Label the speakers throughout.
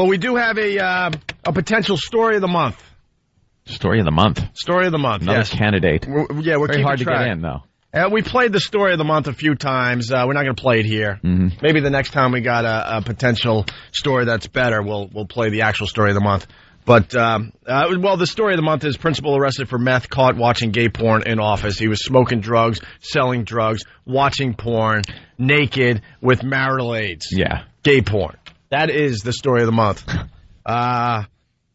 Speaker 1: But we do have a potential story of the month.
Speaker 2: Story of the month.
Speaker 1: Story of the month.
Speaker 2: Another
Speaker 1: yes.
Speaker 2: candidate.
Speaker 1: We're
Speaker 2: very
Speaker 1: keeping
Speaker 2: hard
Speaker 1: track.
Speaker 2: to get in, though.
Speaker 1: We played the story of the month a few times. We're not going to play it here.
Speaker 2: Mm-hmm.
Speaker 1: Maybe the next time we got a potential story that's better, we'll play the actual story of the month. But, the story of the month is principal arrested for meth, caught watching gay porn in office. He was smoking drugs, selling drugs, watching porn, naked, with marital aids.
Speaker 2: Yeah.
Speaker 1: Gay porn. That is the story of the month.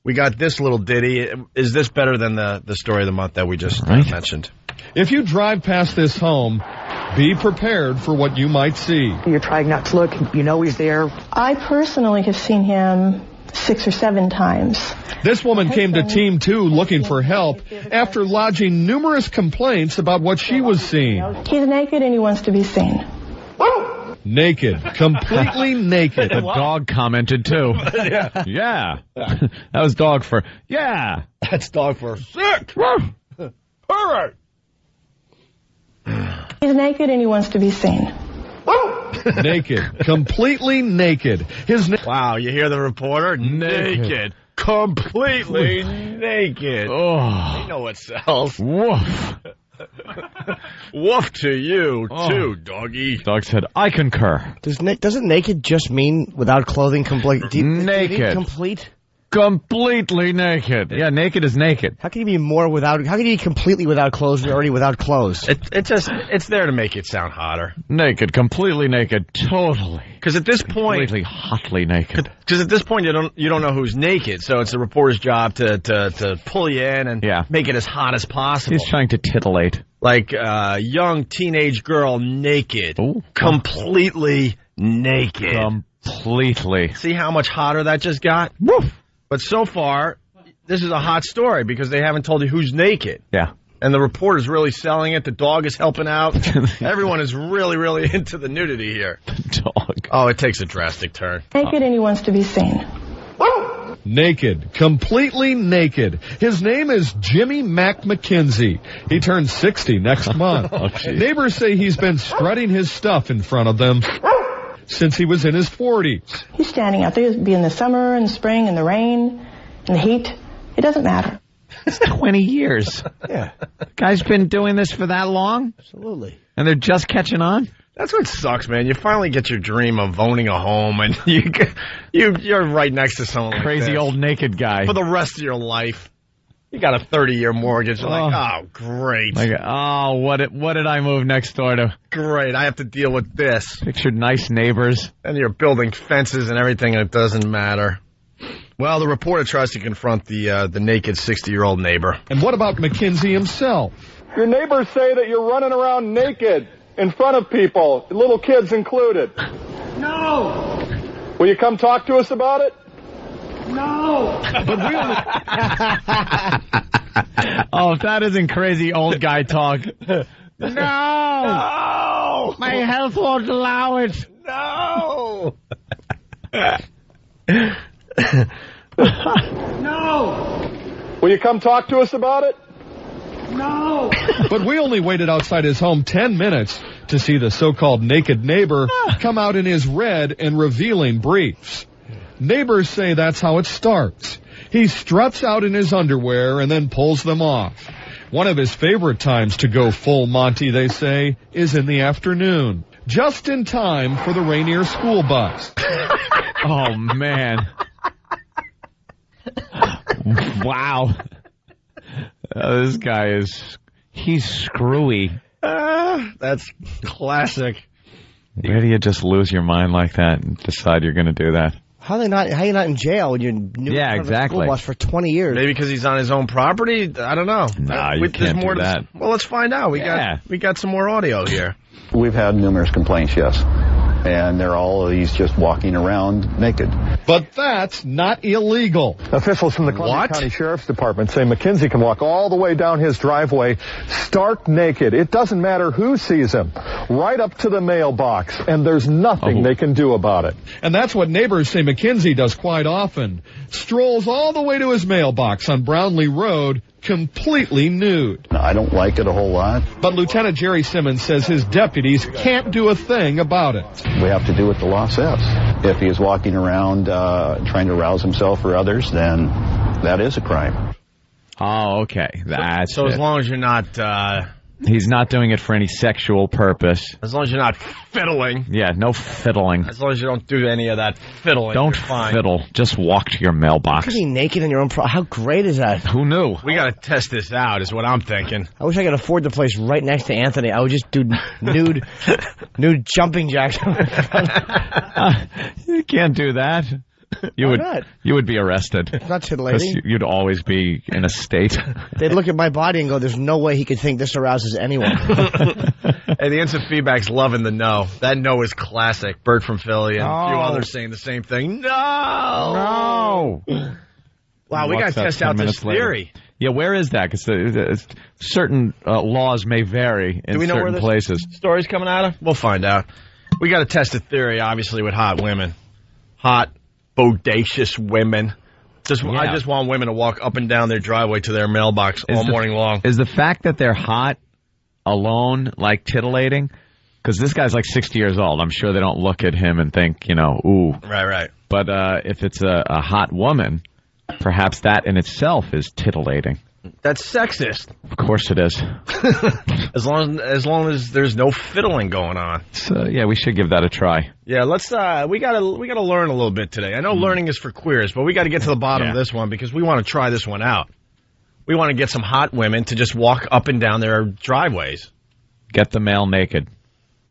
Speaker 1: We got this little ditty. Is this better than the story of the month that we just mentioned?
Speaker 3: If you drive past this home, be prepared for what you might see.
Speaker 4: You're trying not to look. You know he's there.
Speaker 5: I personally have seen him 6 or 7 times.
Speaker 3: This woman came to Team 2 looking for help after lodging numerous complaints about what she was seeing.
Speaker 5: He's naked and he wants to be seen.
Speaker 3: Naked. Completely naked.
Speaker 2: The dog commented, too. Yeah. That was dog for, yeah.
Speaker 1: That's dog for sick. All right.
Speaker 5: He's naked and he wants to be seen.
Speaker 3: Naked. Completely naked.
Speaker 1: Wow, you hear the reporter? Naked. Completely naked.
Speaker 2: Oh.
Speaker 1: You know what sells.
Speaker 2: Woof.
Speaker 1: Woof to you, too, doggy.
Speaker 2: Dog said, I concur.
Speaker 4: Doesn't naked just mean without clothing complete?
Speaker 2: Naked.
Speaker 4: Complete?
Speaker 2: Completely naked. Yeah, naked is naked.
Speaker 4: How can you be more without? How can you be completely without clothes when you're already without clothes?
Speaker 1: It's there to make it sound hotter.
Speaker 2: Naked, completely naked, totally.
Speaker 1: Because at this point,
Speaker 2: completely hotly naked.
Speaker 1: Because at this point you don't know who's naked, so it's the reporter's job to pull you in and make it as hot as possible.
Speaker 2: He's trying to titillate.
Speaker 1: Like a young teenage girl naked, completely naked,
Speaker 2: completely.
Speaker 1: See how much hotter that just got?
Speaker 2: Woof.
Speaker 1: But so far, this is a hot story because they haven't told you who's naked.
Speaker 2: Yeah.
Speaker 1: And the reporter's really selling it. The dog is helping out. Everyone is really, really into the nudity here.
Speaker 2: The dog.
Speaker 1: Oh, it takes a drastic turn.
Speaker 5: Naked and he wants to be seen.
Speaker 3: Naked. Completely naked. His name is Jimmy Mac McKenzie. He turns 60 next month. Neighbors say he's been strutting his stuff in front of them since he was in his 40s.
Speaker 5: He's standing out there. He'll be in the summer and the spring and the rain and the heat. It doesn't matter.
Speaker 2: It's 20 years.
Speaker 4: Yeah.
Speaker 2: Guy's been doing this for that long?
Speaker 4: Absolutely.
Speaker 2: And they're just catching on?
Speaker 1: That's what sucks, man. You finally get your dream of owning a home, and you're right next to someone
Speaker 2: crazy
Speaker 1: like this
Speaker 2: old naked guy
Speaker 1: for the rest of your life. You got a 30-year mortgage. You're like, oh, great.
Speaker 2: Like, oh, what did I move next door to?
Speaker 1: Great, I have to deal with this.
Speaker 2: Pictured nice neighbors.
Speaker 1: And you're building fences and everything, and it doesn't matter. Well, the reporter tries to confront the naked 60-year-old neighbor.
Speaker 3: And what about McKenzie himself?
Speaker 6: Your neighbors say that you're running around naked in front of people, little kids included.
Speaker 7: No!
Speaker 6: Will you come talk to us about it?
Speaker 7: No!
Speaker 3: But we only...
Speaker 2: Oh, if that isn't crazy old guy talk. No!
Speaker 1: No!
Speaker 2: My health won't allow it.
Speaker 1: No!
Speaker 7: No!
Speaker 6: Will you come talk to us about it?
Speaker 7: No!
Speaker 3: But we only waited outside his home 10 minutes to see the so-called naked neighbor come out in his red and revealing briefs. Neighbors say that's how it starts. He struts out in his underwear and then pulls them off. One of his favorite times to go full Monty, they say, is in the afternoon, just in time for the Rainier school bus.
Speaker 2: Oh, man. Wow. This guy he's screwy.
Speaker 1: That's classic.
Speaker 2: Where do you just lose your mind like that and decide you're going to do that?
Speaker 4: How are you not in jail when you're
Speaker 2: exactly.
Speaker 4: school bus for 20 years?
Speaker 1: Maybe because he's on his own property. I don't know.
Speaker 2: Nah, you can't do that.
Speaker 1: Well, let's find out. We got some more audio here.
Speaker 8: We've had numerous complaints, yes. And he's just walking around naked.
Speaker 3: But that's not illegal.
Speaker 6: Officials from the Columbia County Sheriff's Department say McKenzie can walk all the way down his driveway stark naked. It doesn't matter who sees him, right up to the mailbox, and there's nothing they can do about it.
Speaker 3: And that's what neighbors say McKenzie does quite often. Strolls all the way to his mailbox on Brownlee Road, completely nude.
Speaker 8: I don't like it a whole lot.
Speaker 3: But Lieutenant Jerry Simmons says his deputies can't do a thing about it.
Speaker 8: We have to do what the law says. If he is walking around and trying to arouse himself or others, then that is a crime.
Speaker 2: Oh, okay. That's
Speaker 1: So as
Speaker 2: it.
Speaker 1: long as you're not,
Speaker 2: He's not doing it for any sexual purpose.
Speaker 1: as long as you're not fiddling,
Speaker 2: Yeah, no fiddling.
Speaker 1: as long as you don't do any of that fiddling,
Speaker 2: Don't
Speaker 1: you're fine.
Speaker 2: fiddle. Just walk to your mailbox.
Speaker 4: Be naked in your own how great is that?
Speaker 2: Who knew?
Speaker 1: We got to test this out, is what I'm thinking.
Speaker 4: I wish I could afford the place right next to Anthony. I would just do nude jumping jacks.
Speaker 2: You can't do that. You
Speaker 4: Why
Speaker 2: would
Speaker 4: not?
Speaker 2: you would be arrested.
Speaker 4: Not
Speaker 2: Because
Speaker 4: titillating.
Speaker 2: you'd always be in a state.
Speaker 4: They'd look at my body and go, "There's no way he could think this arouses anyone."
Speaker 1: Hey, the instant feedback's loving the no. That no is classic. Bert from Philly and a few
Speaker 2: No.
Speaker 1: others saying the same thing. No!
Speaker 2: No.
Speaker 1: Wow, we got to test out this theory.
Speaker 2: Yeah, where is that? Because certain laws may vary in
Speaker 1: Do we know where
Speaker 2: certain
Speaker 1: this
Speaker 2: places.
Speaker 1: story's coming out of? We'll find out. We got to test a theory, obviously, with hot women. Hot, bodacious women. I just want women to walk up and down their driveway to their mailbox all morning long.
Speaker 2: Is the fact that they're hot alone like titillating? Because this guy's like 60 years old. I'm sure they don't look at him and think, ooh.
Speaker 1: Right.
Speaker 2: But if it's a hot woman, perhaps that in itself is titillating.
Speaker 1: That's sexist.
Speaker 2: Of course it is.
Speaker 1: As long as there's no fiddling going on.
Speaker 2: So, yeah, we should give that a try.
Speaker 1: Yeah, let's. We gotta learn a little bit today. I know learning is for queers, but we got to get to the bottom of this one because we want to try this one out. We want to get some hot women to just walk up and down their driveways.
Speaker 2: Get the mail naked.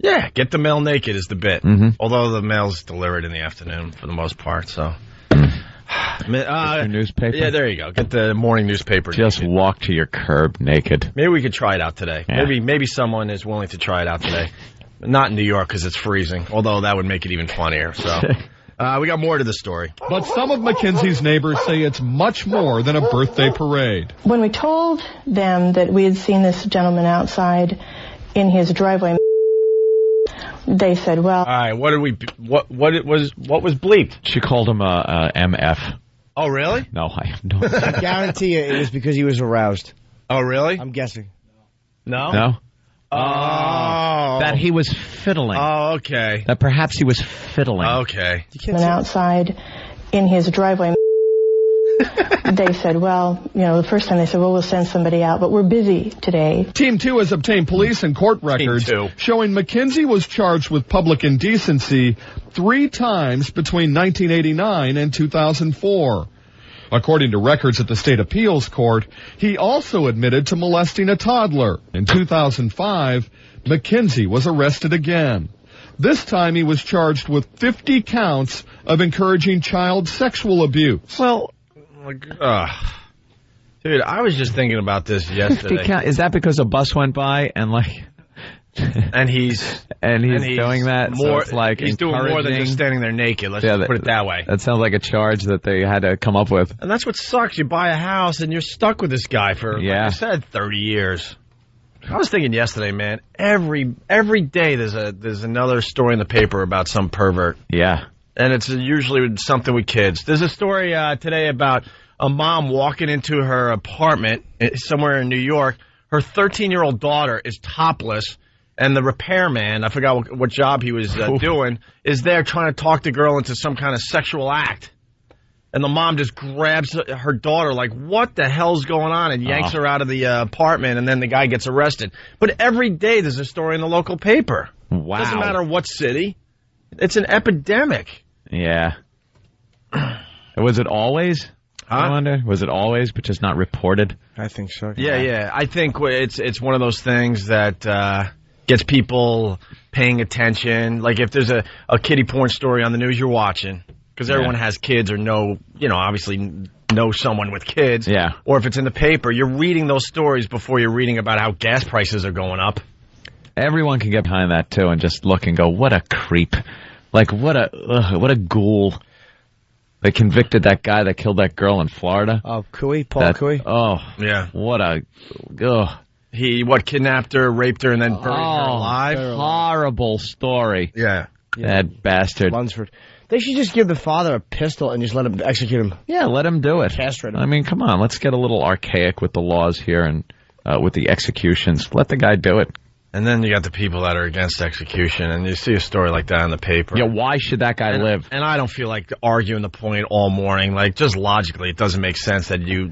Speaker 1: Yeah, get the mail naked is the bit.
Speaker 2: Mm-hmm.
Speaker 1: Although the mail's delivered in the afternoon for the most part, so.
Speaker 2: Your newspaper?
Speaker 1: Yeah, there you go. Get the morning newspaper.
Speaker 2: Just
Speaker 1: naked.
Speaker 2: walk to your curb naked.
Speaker 1: Maybe we could try it out today.
Speaker 2: Yeah.
Speaker 1: Maybe someone is willing to try it out today. Not in New York because it's freezing, although that would make it even funnier. So we got more to the story.
Speaker 3: But some of Mackenzie's neighbors say it's much more than a birthday parade.
Speaker 5: When we told them that we had seen this gentleman outside in his driveway, they said, well...
Speaker 1: All right, what was bleeped?
Speaker 2: She called him a MF.
Speaker 1: Oh, really?
Speaker 2: No, I have no
Speaker 4: I guarantee you it was because he was aroused.
Speaker 1: Oh, really?
Speaker 4: I'm guessing.
Speaker 1: No?
Speaker 2: No?
Speaker 1: Oh.
Speaker 2: That he was fiddling.
Speaker 1: Oh, okay.
Speaker 2: That perhaps he was fiddling.
Speaker 1: Okay.
Speaker 5: outside in his driveway. They said, well, the first time they said, well, we'll send somebody out, but we're busy today.
Speaker 3: Team 2 has obtained police and court records
Speaker 1: Team 2.
Speaker 3: showing Mackenzie was charged with public indecency 3 times between 1989 and 2004. According to records at the state appeals court, he also admitted to molesting a toddler. In 2005, Mackenzie was arrested again. This time he was charged with 50 counts of encouraging child sexual abuse.
Speaker 2: Well,
Speaker 1: dude, I was just thinking about this yesterday.
Speaker 2: is that because a bus went by and
Speaker 1: And he's
Speaker 2: doing that?
Speaker 1: More,
Speaker 2: so it's like
Speaker 1: he's doing more than just standing there naked. Let's just put it that way.
Speaker 2: That sounds like a charge that they had to come up with.
Speaker 1: And that's what sucks. You buy a house and you're stuck with this guy for, like I said, 30 years. I was thinking yesterday, man. Every day there's another story in the paper about some pervert.
Speaker 2: Yeah.
Speaker 1: And it's usually something with kids. There's a story today about a mom walking into her apartment somewhere in New York. Her 13-year-old daughter is topless, and the repairman, I forgot what job he was doing, is there trying to talk the girl into some kind of sexual act. And the mom just grabs her daughter like, what the hell's going on? And yanks her out of the apartment, and then the guy gets arrested. But every day there's a story in the local paper.
Speaker 2: Wow.
Speaker 1: Doesn't matter what city. It's an epidemic.
Speaker 2: Yeah. Was it always?
Speaker 1: Huh?
Speaker 2: I wonder. Was it always, but just not reported?
Speaker 4: I think so.
Speaker 1: Yeah. I think it's one of those things that gets people paying attention. Like if there's a kiddie porn story on the news you're watching, because everyone has kids or obviously know someone with kids.
Speaker 2: Yeah.
Speaker 1: Or if it's in the paper, you're reading those stories before you're reading about how gas prices are going up.
Speaker 2: Everyone can get behind that too and just look and go, what a creep. Like, what a ghoul. They convicted that guy that killed that girl in Florida.
Speaker 4: Oh, Paul Cooey?
Speaker 2: Oh.
Speaker 1: Yeah.
Speaker 2: What a...
Speaker 1: He, kidnapped her, raped her, and then buried her alive?
Speaker 2: Horrible story.
Speaker 1: Yeah.
Speaker 2: That bastard.
Speaker 4: Lunsford. They should just give the father a pistol and just let him execute him.
Speaker 2: Yeah, let him do it.
Speaker 4: Castrate him.
Speaker 2: I mean, come on. Let's get a little archaic with the laws here and with the executions. Let the guy do it.
Speaker 1: And then you got the people that are against execution, and you see a story like that in the paper.
Speaker 2: Yeah, why should that guy live?
Speaker 1: And I don't feel like arguing the point all morning. Like, just logically, it doesn't make sense that you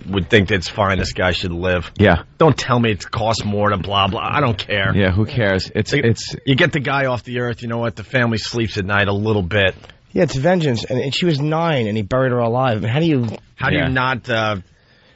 Speaker 1: would think that it's fine, this guy should live.
Speaker 2: Yeah.
Speaker 1: Don't tell me it costs more to blah, blah. I don't care.
Speaker 2: Yeah, who cares? It's
Speaker 1: You get the guy off the earth, you know what? The family sleeps at night a little bit.
Speaker 4: Yeah, it's vengeance. And she was 9, and he buried her alive. I mean, how do you not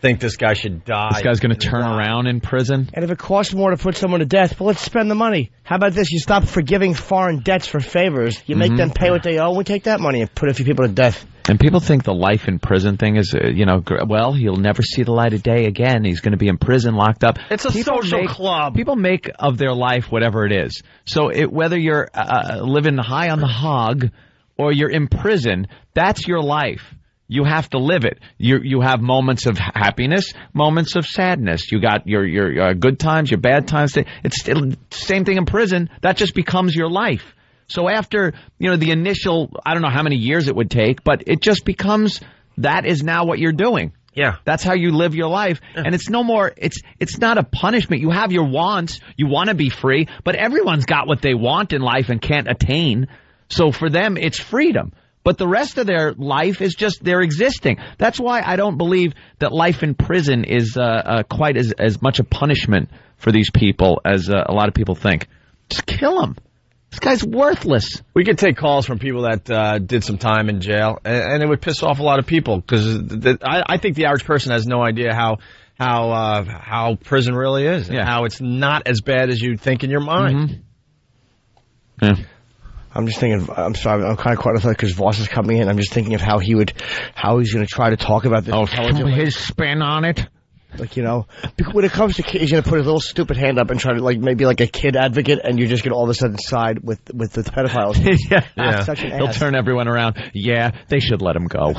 Speaker 1: think this guy should die?
Speaker 2: This guy's going to turn around in prison?
Speaker 4: And if it costs more to put someone to death, well, let's spend the money. How about this? You stop forgiving foreign debts for favors. You make them pay what they owe. We take that money and put a few people to death.
Speaker 2: And people think the life in prison thing is, well, he'll never see the light of day again. He's going to be in prison, locked up.
Speaker 1: It's a social club.
Speaker 2: People make of their life whatever it is. So whether you're living high on the hog or you're in prison, that's your life. You have to live it. You have moments of happiness, moments of sadness. You got your good times, your bad times. It's still the same thing in prison. That just becomes your life. So after, the initial, I don't know how many years it would take, but it just becomes, that is now what you're doing.
Speaker 1: Yeah.
Speaker 2: That's how you live your life. Yeah. And it's no more, it's not a punishment. You have your wants. You want to be free, but everyone's got what they want in life and can't attain. So for them, it's freedom. But the rest of their life is just they're existing. That's why I don't believe that life in prison is quite as much a punishment for these people as a lot of people think. Just kill them. This guy's worthless.
Speaker 1: We could take calls from people that did some time in jail, and it would piss off a lot of people because I think the average person has no idea how prison really is, and how it's not as bad as you'd think in your mind.
Speaker 2: Mm-hmm. Yeah.
Speaker 4: I'm just thinking. I'm sorry. I'm kind of quite upset because Voss is coming in. I'm just thinking of how he's going to try to talk about this.
Speaker 2: Oh, his spin on it.
Speaker 4: When it comes to kids, he's going to put his little stupid hand up and try to maybe like a kid advocate, and you're just going to all of a sudden side with the pedophiles.
Speaker 2: Yeah.
Speaker 4: Such an
Speaker 2: He'll
Speaker 4: ass.
Speaker 2: turn everyone around. Yeah, they should let him go.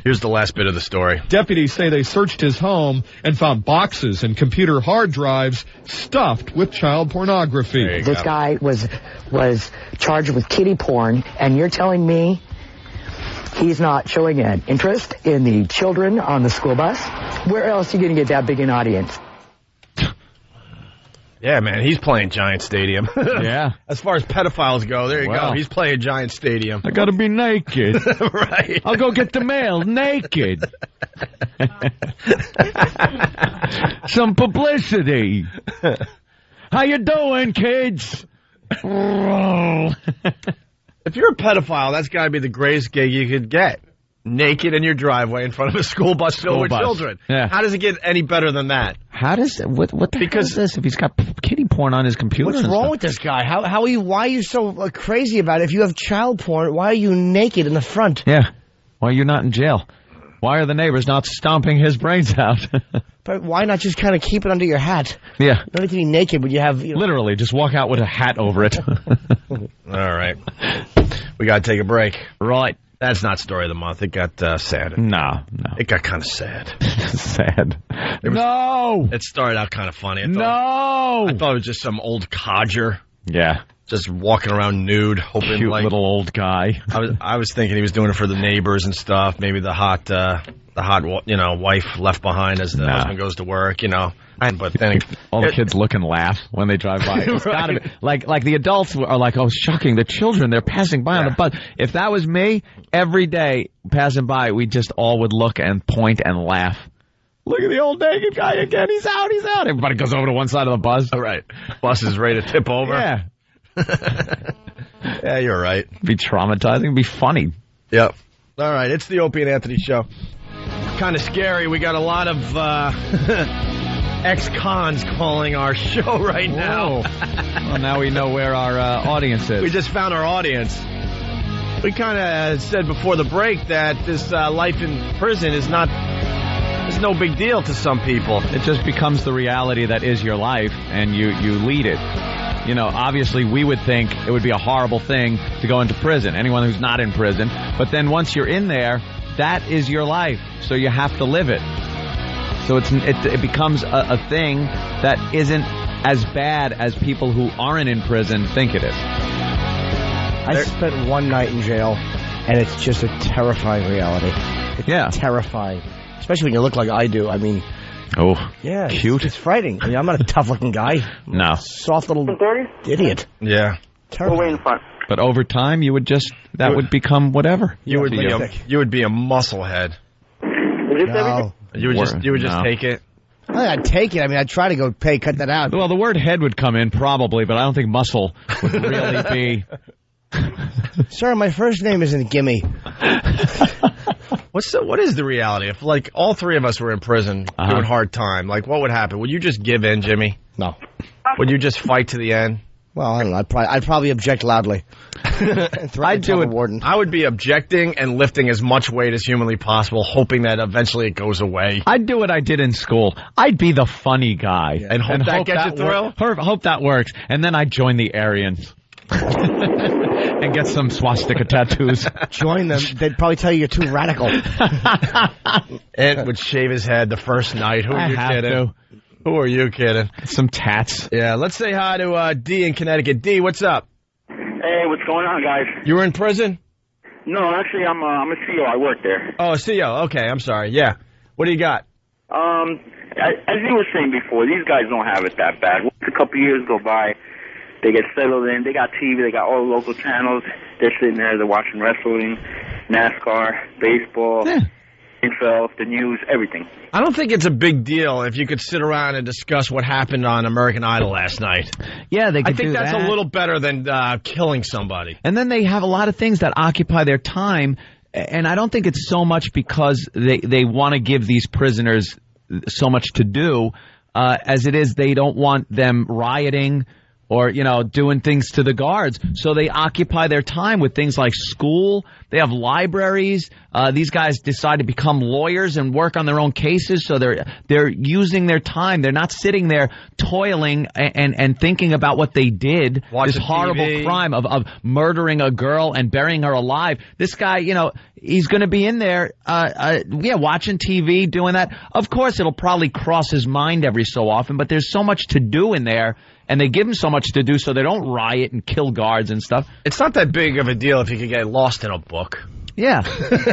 Speaker 1: Here's the last bit of the story.
Speaker 3: Deputies say they searched his home and found boxes and computer hard drives stuffed with child pornography.
Speaker 9: This guy was charged with kiddie porn, and you're telling me he's not showing an interest in the children on the school bus? Where else are you going to get that big an audience?
Speaker 1: Yeah, man, he's playing Giant Stadium.
Speaker 2: Yeah.
Speaker 1: As far as pedophiles go, there you go. He's playing Giant Stadium.
Speaker 2: I gotta be naked.
Speaker 1: Right.
Speaker 2: I'll go get the mail naked. Some publicity. How you doing, kids?
Speaker 1: If you're a pedophile, that's got to be the greatest gig you could get. Naked in your driveway in front of a school bus filled with children.
Speaker 2: Yeah.
Speaker 1: How does it get any better than that?
Speaker 2: How does what the hell is this? If he's got kiddie porn on his computer,
Speaker 4: what's wrong with this guy? Why are you so crazy about it? If you have child porn, why are you naked in the front?
Speaker 2: Yeah. Why are you not in jail? Why are the neighbors not stomping his brains out?
Speaker 4: But why not just kind of keep it under your hat?
Speaker 2: Yeah.
Speaker 4: You don't need to be naked, but you have...
Speaker 2: Literally, just walk out with a hat over it.
Speaker 1: All right. We got to take a break.
Speaker 2: Right.
Speaker 1: That's not story of the month. It got sad.
Speaker 2: No.
Speaker 1: It got kind of sad.
Speaker 2: Sad. No!
Speaker 1: It started out kind of funny. I thought it was just some old codger.
Speaker 2: Yeah.
Speaker 1: Just walking around nude, hoping
Speaker 2: cute little old guy.
Speaker 1: I was thinking he was doing it for the neighbors and stuff. Maybe the hot wife left behind as the husband goes to work. But then
Speaker 2: all the kids look and laugh when they drive by. It's gotta be like the adults are like, oh, shocking. The children, they're passing by on the bus. If that was me, every day passing by, we just all would look and point and laugh. Look at the old naked guy again. He's out. Everybody goes over to one side of the bus.
Speaker 1: All right. Bus is ready to tip over.
Speaker 2: Yeah.
Speaker 1: Yeah, you're right.
Speaker 2: It'd be traumatizing. It'd be funny.
Speaker 1: Yep. All right. It's the Opie and Anthony show. Kind of scary. We got a lot of ex-cons calling our show right now.
Speaker 2: Well, now we know where our audience is.
Speaker 1: We just found our audience. We kind of said before the break that this life in prison is no big deal to some people.
Speaker 2: It just becomes the reality that is your life, and you lead it. Obviously we would think it would be a horrible thing to go into prison, anyone who's not in prison. But then once you're in there, that is your life, so you have to live it. So it becomes a thing that isn't as bad as people who aren't in prison think it is.
Speaker 4: I spent one night in jail, and it's just a terrifying reality. It's terrifying. Especially when you look like I do. I mean...
Speaker 2: Oh,
Speaker 4: Yeah,
Speaker 2: cute.
Speaker 4: It's frightening. I mean, I'm not a tough-looking guy.
Speaker 2: No.
Speaker 4: Soft little idiot.
Speaker 1: Yeah.
Speaker 4: Terrible.
Speaker 10: Way in front.
Speaker 2: But over time, you would just, that would become whatever.
Speaker 1: You would
Speaker 2: to
Speaker 1: be you would be a musclehead.
Speaker 4: No.
Speaker 1: You would just take it.
Speaker 4: I'd take it. I mean, I'd try to go cut that out.
Speaker 2: Well, the word head would come in probably, but I don't think muscle would really be.
Speaker 4: Sir, my first name isn't Gimme.
Speaker 1: What is the reality? If, like, all three of us were in prison doing hard time, like, what would happen? Would you just give in, Jimmy?
Speaker 4: No.
Speaker 1: Would you just fight to the end?
Speaker 4: Well, I don't know. I'd probably object loudly.
Speaker 1: I'd do it.
Speaker 4: Warden.
Speaker 1: I would be objecting and lifting as much weight as humanly possible, hoping that eventually it goes away.
Speaker 2: I'd do what I did in school. I'd be the funny guy.
Speaker 1: And hope that gets you through?
Speaker 2: Hope that works. And then I'd join the Aryans. And get some swastika tattoos.
Speaker 4: Join them. They'd probably tell you you're too radical.
Speaker 1: Ed would shave his head the first night. Who are you kidding? Who are you kidding?
Speaker 2: Some tats.
Speaker 1: Yeah, let's say hi to D in Connecticut. D, what's up?
Speaker 10: Hey, what's going on, guys?
Speaker 1: You were in prison?
Speaker 10: No, actually, I'm a CO. I work there.
Speaker 1: Oh, a CO. Okay, I'm sorry. Yeah. What do you got?
Speaker 10: As you were saying before, these guys don't have it that bad. Once a couple years go by, they get settled in. They got TV. They got all the local channels. They're sitting there. They're watching wrestling, NASCAR, baseball, NFL, the news, everything.
Speaker 1: I don't think it's a big deal if you could sit around and discuss what happened on American Idol last night.
Speaker 2: Yeah, they could
Speaker 1: I think
Speaker 2: do
Speaker 1: that's
Speaker 2: that.
Speaker 1: a little better than killing somebody.
Speaker 2: And then they have a lot of things that occupy their time, and I don't think it's so much because they want to give these prisoners so much to do, as it is they don't want them rioting or, doing things to the guards. So they occupy their time with things like school. They have libraries. These guys decide to become lawyers and work on their own cases. So they're using their time. They're not sitting there toiling and thinking about what they did.
Speaker 1: Watching
Speaker 2: this horrible
Speaker 1: TV.
Speaker 2: crime of murdering a girl and burying her alive. This guy, he's going to be in there, watching TV, doing that. Of course, it'll probably cross his mind every so often, but there's so much to do in there. And they give them so much to do so they don't riot and kill guards and stuff.
Speaker 1: It's not that big of a deal if you could get lost in a book.
Speaker 2: Yeah.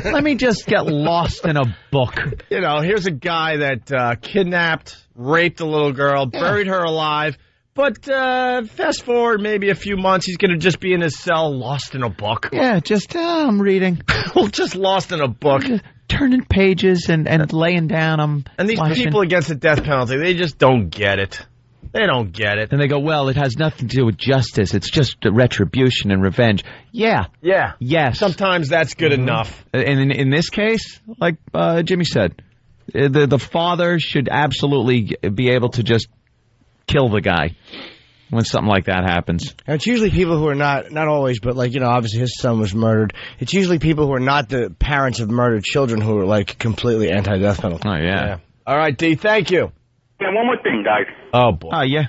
Speaker 2: Let me just get lost in a book.
Speaker 1: Here's a guy that kidnapped, raped a little girl, buried her alive. But fast forward maybe a few months, he's going to just be in his cell, lost in a book.
Speaker 2: Yeah, just, I'm reading.
Speaker 1: Just lost in a book.
Speaker 2: Just turning pages and laying down.
Speaker 1: And these people against the death penalty, they just don't get it. They don't get it.
Speaker 2: And they go, well, it has nothing to do with justice. It's just retribution and revenge. Yeah.
Speaker 1: Yeah.
Speaker 2: Yes.
Speaker 1: Sometimes that's good enough.
Speaker 2: And in this case, like Jimmy said, the father should absolutely be able to just kill the guy when something like that happens.
Speaker 4: And it's usually people who are not always, but obviously his son was murdered. It's usually people who are not the parents of murdered children who are completely anti-death penalty.
Speaker 2: Oh, yeah.
Speaker 1: All right, D, thank you.
Speaker 10: Yeah, one more thing, guys.
Speaker 1: Oh, boy.
Speaker 2: Oh, yeah.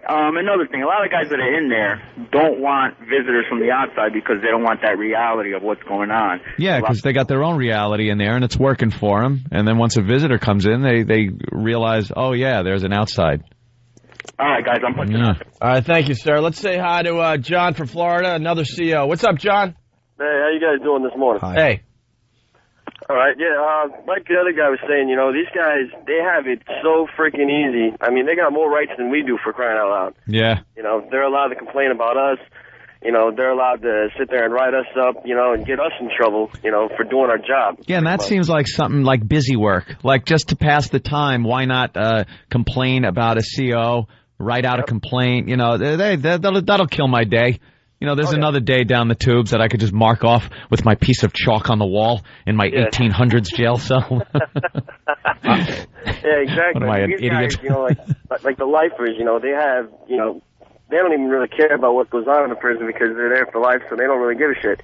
Speaker 10: Another thing, a lot of guys that are in there don't want visitors from the outside because they don't want that reality of what's going on.
Speaker 2: Yeah, because they got their own reality in there and it's working for them. And then once a visitor comes in, they realize, oh, yeah, there's an outside.
Speaker 10: All right, guys, I'm punching out.
Speaker 1: All right, thank you, sir. Let's say hi to John from Florida, another CO. What's up, John?
Speaker 11: Hey, how you guys doing this morning?
Speaker 1: Hi. Hey.
Speaker 11: All right, yeah, like the other guy was saying, these guys, they have it so freaking easy. I mean, they got more rights than we do, for crying out loud.
Speaker 2: Yeah.
Speaker 11: They're allowed to complain about us. They're allowed to sit there and write us up, and get us in trouble, for doing our job.
Speaker 2: Yeah, and that seems like something like busy work. Like, just to pass the time, why not complain about a CO, write out a complaint? That'll kill my day. There's another day down the tubes that I could just mark off with my piece of chalk on the wall in my 1800s jail cell.
Speaker 11: Yeah, exactly.
Speaker 2: What am I, an
Speaker 11: These
Speaker 2: idiot?
Speaker 11: guys, like the lifers, they have, they don't even really care about what goes on in the prison because they're there for life, so they don't really give a shit.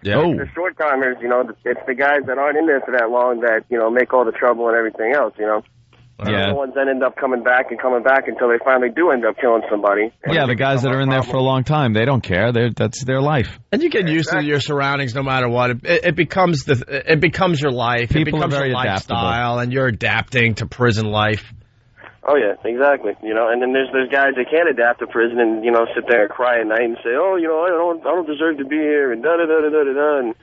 Speaker 1: Yeah. Oh.
Speaker 11: The short timers, it's the guys that aren't in there for that long that, make all the trouble and everything else,
Speaker 2: Yeah.
Speaker 11: The ones that end up coming back until they finally do end up killing somebody.
Speaker 2: Yeah, the guys that are in there for a long time, they don't care. That's their life.
Speaker 1: And you get used to your surroundings no matter what. It becomes your life.
Speaker 2: People
Speaker 1: it becomes
Speaker 2: are very
Speaker 1: your lifestyle,
Speaker 2: adaptable.
Speaker 1: and you're adapting to prison life.
Speaker 11: Oh yeah, exactly. And then there's guys that can't adapt to prison and sit there and cry at night and say, oh, I don't deserve to be here and da da da da da da. And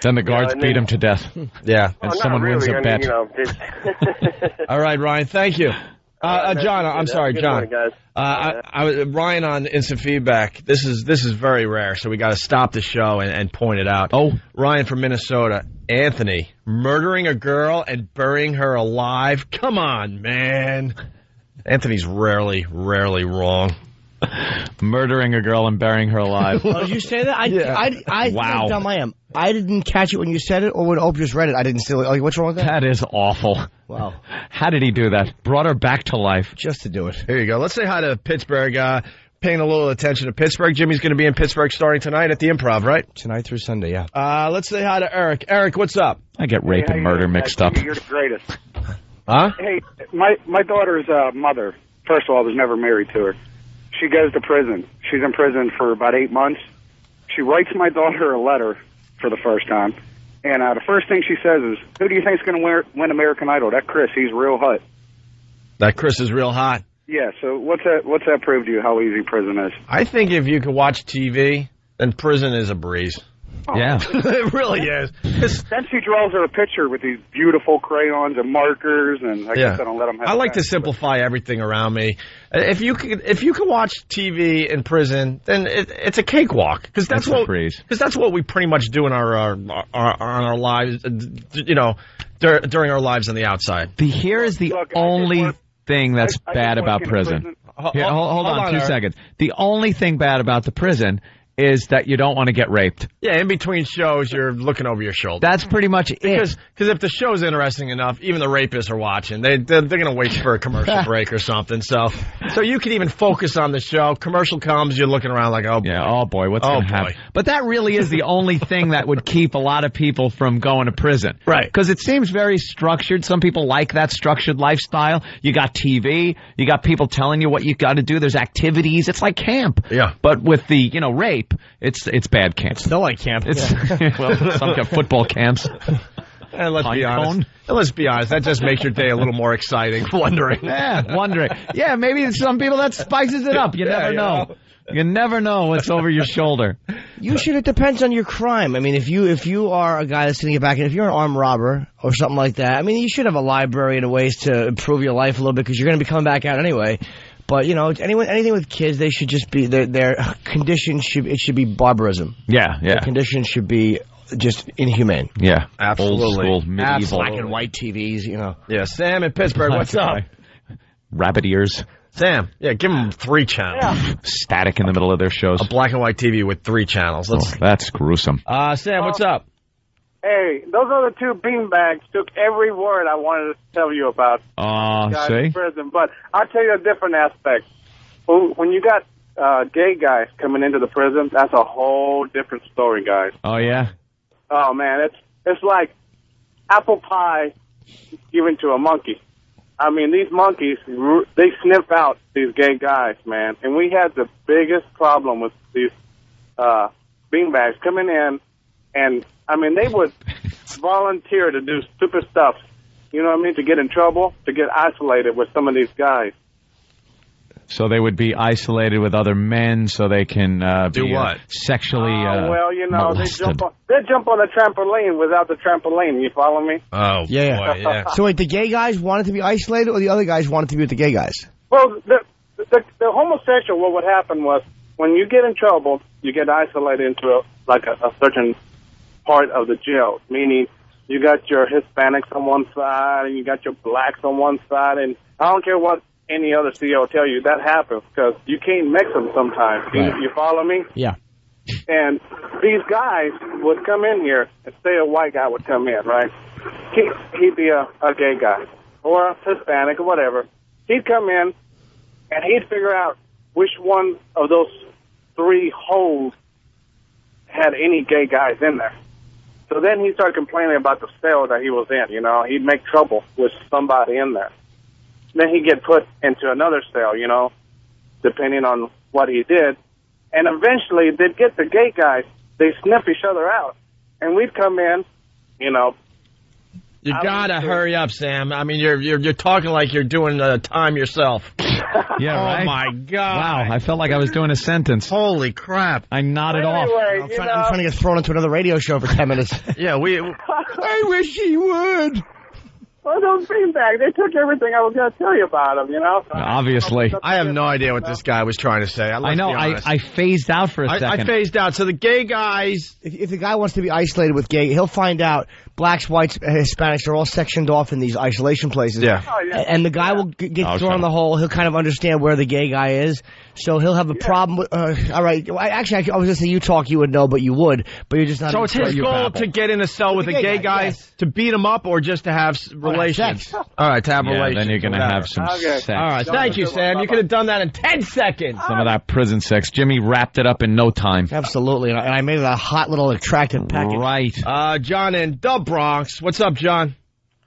Speaker 2: Then the guards beat him to death.
Speaker 1: Yeah.
Speaker 2: And someone wins a bet.
Speaker 1: All right, Ryan, thank you. John, I'm sorry, John.
Speaker 11: Morning, guys.
Speaker 1: Ryan on instant feedback. This is very rare, so we got to stop the show and point it out.
Speaker 2: Oh,
Speaker 1: Ryan from Minnesota. Anthony murdering a girl and burying her alive. Come on, man. Anthony's rarely wrong.
Speaker 2: Murdering a girl and burying her alive.
Speaker 4: Oh, did you say that? I
Speaker 2: Wow.
Speaker 4: dumb I am. I didn't catch it when you said it, or when Opie just read it. I didn't see it. Like, what's wrong with that?
Speaker 2: That is awful.
Speaker 4: Wow.
Speaker 2: How did he do that? Brought her back to life.
Speaker 4: Just to do it.
Speaker 1: Here you go. Let's say hi to Pittsburgh. Paying a little attention to Pittsburgh. Jimmy's going to be in Pittsburgh starting tonight at the Improv, right?
Speaker 4: Tonight through Sunday, yeah.
Speaker 1: Let's say hi to Eric. Eric, what's up?
Speaker 2: I get rape and murder mixed up.
Speaker 12: You're the greatest.
Speaker 1: Huh?
Speaker 12: Hey, my daughter's mother, first of all, was never married to her. She goes to prison. She's in prison for about 8 months. She writes my daughter a letter for the first time. And the first thing she says is, who do you think's going to win American Idol? That Chris, he's real hot.
Speaker 1: That Chris is real hot.
Speaker 12: Yeah, so what's that prove to you, how easy prison is?
Speaker 1: I think if you can watch TV, then prison is a breeze.
Speaker 12: Oh.
Speaker 2: Yeah.
Speaker 1: It really is.
Speaker 12: Then she draws her a picture with these beautiful crayons and markers, and I guess I don't let them have
Speaker 1: I like
Speaker 12: that.
Speaker 1: to simplify everything around me. If you can watch TV in prison, then it's a cakewalk because that's what we pretty much do in our lives, you know, during our lives on the outside.
Speaker 2: Here is the only thing that's bad about prison. Here, hold on 2 seconds. The only thing bad about the prison is that you don't want to get raped.
Speaker 1: Yeah, in between shows, you're looking over your shoulder.
Speaker 2: That's pretty much it.
Speaker 1: Because if the show's interesting enough, even the rapists are watching. They're going to wait for a commercial break or something. So you can even focus on the show. Commercial comes, you're looking around like, oh,
Speaker 2: yeah, oh boy, what's going to happen? But that really is the only thing that would keep a lot of people from going to prison.
Speaker 1: Right.
Speaker 2: Because it seems very structured. Some people like that structured lifestyle. You got TV. You got people telling you what you got to do. There's activities. It's like camp.
Speaker 1: Yeah.
Speaker 2: But with the, rape, it's bad camp.
Speaker 4: It's still like camp.
Speaker 2: It's well, some football camps.
Speaker 1: And let's be honest. That just makes your day a little more exciting. Wondering.
Speaker 2: Yeah, maybe some people that spices it up. You never know. You never know what's over your shoulder.
Speaker 4: It depends on your crime. I mean, if you are a guy that's sitting back, and if you're an armed robber or something like that, I mean, you should have a library and ways to improve your life a little bit because you're going to be coming back out anyway. But, anything with kids, they should just be, their conditions should be barbarism.
Speaker 2: Yeah.
Speaker 4: The conditions should be just inhumane.
Speaker 2: Yeah.
Speaker 1: Absolutely.
Speaker 2: Old school, medieval.
Speaker 4: Black and white TVs,
Speaker 1: Yeah, Sam in Pittsburgh, what's up?
Speaker 2: Rabbit ears.
Speaker 1: Sam, yeah, give them 3 channels.
Speaker 4: Yeah.
Speaker 2: Static in the middle of their shows.
Speaker 1: A black and white TV with 3 channels.
Speaker 2: That's gruesome.
Speaker 1: Sam, what's up?
Speaker 12: Hey, those other 2 beanbags took every word I wanted to tell you about.
Speaker 2: See?
Speaker 12: In prison. But I'll tell you a different aspect. When you got gay guys coming into the prison, that's a whole different story, guys.
Speaker 2: Oh, yeah?
Speaker 12: Oh, man, it's like apple pie given to a monkey. I mean, these monkeys, they sniff out these gay guys, man. And we had the biggest problem with these beanbags coming in, and, I mean, they would volunteer to do stupid stuff, you know what I mean, to get in trouble, to get isolated with some of these guys.
Speaker 2: So they would be isolated with other men so they can
Speaker 1: do what?
Speaker 2: Sexually
Speaker 12: molested.
Speaker 2: they
Speaker 12: jump on a trampoline without the trampoline. You follow me?
Speaker 1: Oh,
Speaker 4: yeah.
Speaker 1: Boy, yeah.
Speaker 4: So wait, the gay guys wanted to be isolated, or the other guys wanted to be with the gay guys?
Speaker 12: Well, the homosexual, what would happen was when you get in trouble, you get isolated into a certain part of the jail, meaning you got your Hispanics on one side and you got your blacks on one side, and I don't care what any other CEO will tell you, that happens because you can't mix them sometimes. Right. You follow me?
Speaker 4: Yeah.
Speaker 12: And these guys would come in here, and say a white guy would come in, right? He'd be a gay guy or a Hispanic or whatever. He'd come in, and he'd figure out which one of those 3 holes had any gay guys in there. So then he started complaining about the cell that he was in, He'd make trouble with somebody in there. Then he'd get put into another cell, depending on what he did. And eventually they'd get the gay guys. They sniff each other out. And we'd come in,
Speaker 1: You gotta hurry up, Sam. I mean, you're talking like you're doing time yourself.
Speaker 2: Yeah, right?
Speaker 1: Oh, my God.
Speaker 2: Wow, I felt like I was doing a sentence.
Speaker 1: Holy crap.
Speaker 2: I nodded off.
Speaker 4: I'm trying to get thrown into another radio show for 10 minutes.
Speaker 1: Yeah,
Speaker 4: I wish he would.
Speaker 12: Well, those beanbags, they took everything I was going to tell you about them, you know? So
Speaker 2: Obviously.
Speaker 1: I have no idea what this guy was trying to say.
Speaker 2: I know, I phased out for a second.
Speaker 1: I phased out. So the gay guys...
Speaker 4: If the guy wants to be isolated with gay, he'll find out blacks, whites, Hispanics are all sectioned off in these isolation places.
Speaker 1: Yeah.
Speaker 12: Oh, yeah.
Speaker 4: And the guy will get thrown in the hole. He'll kind of understand where the gay guy is. So he'll have a problem with... all right. I was going to say you talk, you would know, but you would. But you're just not...
Speaker 1: So it's his goal to get in a cell with a gay guy,
Speaker 4: yes.
Speaker 1: to beat him up, or just to have relations?
Speaker 4: Sex.
Speaker 1: All right, to have relations.
Speaker 2: Then you're going to have some sex.
Speaker 1: All right, thank you, Sam. You could have done that in 10 seconds.
Speaker 2: Some of that prison sex. Jimmy wrapped it up in no time.
Speaker 4: Absolutely. And I made it a hot little attractive package.
Speaker 2: Right.
Speaker 1: John in the Bronx. What's up, John?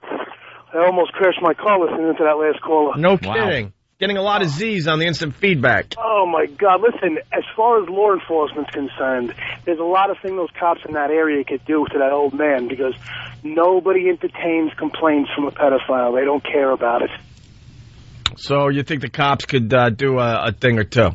Speaker 12: I almost crashed my car listening to that last caller.
Speaker 1: No kidding. Getting a lot of Z's on the instant feedback.
Speaker 12: Oh, my God. Listen, as far as law enforcement's concerned, there's a lot of things those cops in that area could do to that old man because nobody entertains complaints from a pedophile. They don't care about it.
Speaker 1: So you think the cops could do a thing or two?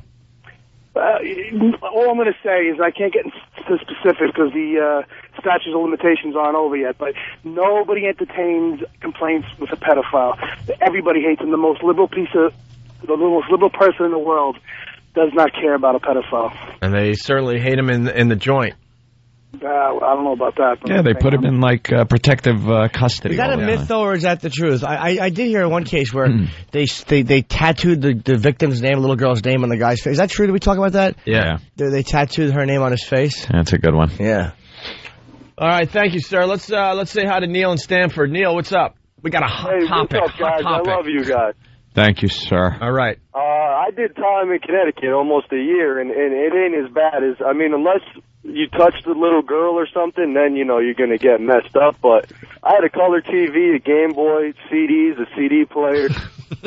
Speaker 12: All I'm going to say is I can't get into specifics because the statutes of limitations aren't over yet, but nobody entertains complaints with a pedophile. Everybody hates him. The most liberal person in the world does not care about a pedophile.
Speaker 1: And they certainly hate him in the joint.
Speaker 12: I don't know about that.
Speaker 2: Yeah, they put him in, like, protective custody.
Speaker 4: Is that a myth, though, or is that the truth? I did hear one case where they tattooed the victim's name, a little girl's name on the guy's face. Is that true? Did we talk about that?
Speaker 2: Yeah.
Speaker 4: They tattooed her name on his face?
Speaker 2: That's a good one.
Speaker 4: Yeah.
Speaker 1: All right, thank you, sir. Let's say hi to Neil in Stanford. Neil, what's up? We got a hot topic.
Speaker 11: What's up, guys? I love you guys.
Speaker 2: Thank you, sir.
Speaker 1: All right.
Speaker 11: I did time in Connecticut almost a year, and it ain't as bad as, I mean, unless you touch the little girl or something, then, you know, you're going to get messed up. But I had a color TV, a Game Boy, CDs, a CD player,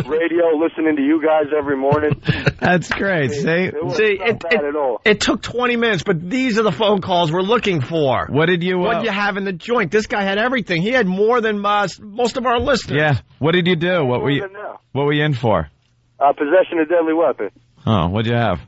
Speaker 11: radio, listening to you guys every morning.
Speaker 2: That's great.
Speaker 11: It wasn't bad at all.
Speaker 1: It took 20 minutes, but these are the phone calls we're looking for.
Speaker 2: What did you...
Speaker 1: What do you have in the joint? This guy had everything. He had more than most of our listeners.
Speaker 2: Yeah. What did you do? What were you in for?
Speaker 11: Possession of deadly weapon.
Speaker 2: Oh, what'd you have?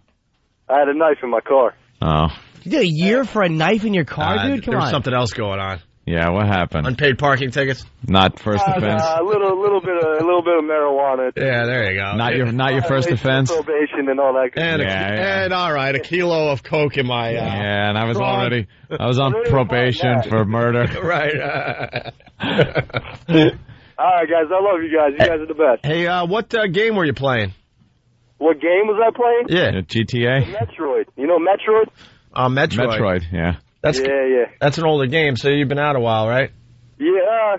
Speaker 11: I had a knife in my car.
Speaker 2: Oh.
Speaker 4: You did a year for a knife in your car, dude? Come on.
Speaker 1: There's something else going on.
Speaker 2: Yeah, what happened?
Speaker 1: Unpaid parking tickets?
Speaker 2: Not first offense.
Speaker 11: A little bit of marijuana.
Speaker 1: Yeah, there you go.
Speaker 2: Not your first offense.
Speaker 11: Probation and all that.
Speaker 1: And all right, a kilo of coke in my.
Speaker 2: Yeah, and I was on probation for murder.
Speaker 1: Right.
Speaker 11: All right, guys. I love you guys. You guys are the best.
Speaker 1: Hey, what game were you playing?
Speaker 11: What game was I playing?
Speaker 2: Yeah, GTA.
Speaker 11: Metroid. You know Metroid?
Speaker 1: Metroid.
Speaker 2: Yeah.
Speaker 1: That's an older game, so you've been out a while, right?
Speaker 11: Yeah.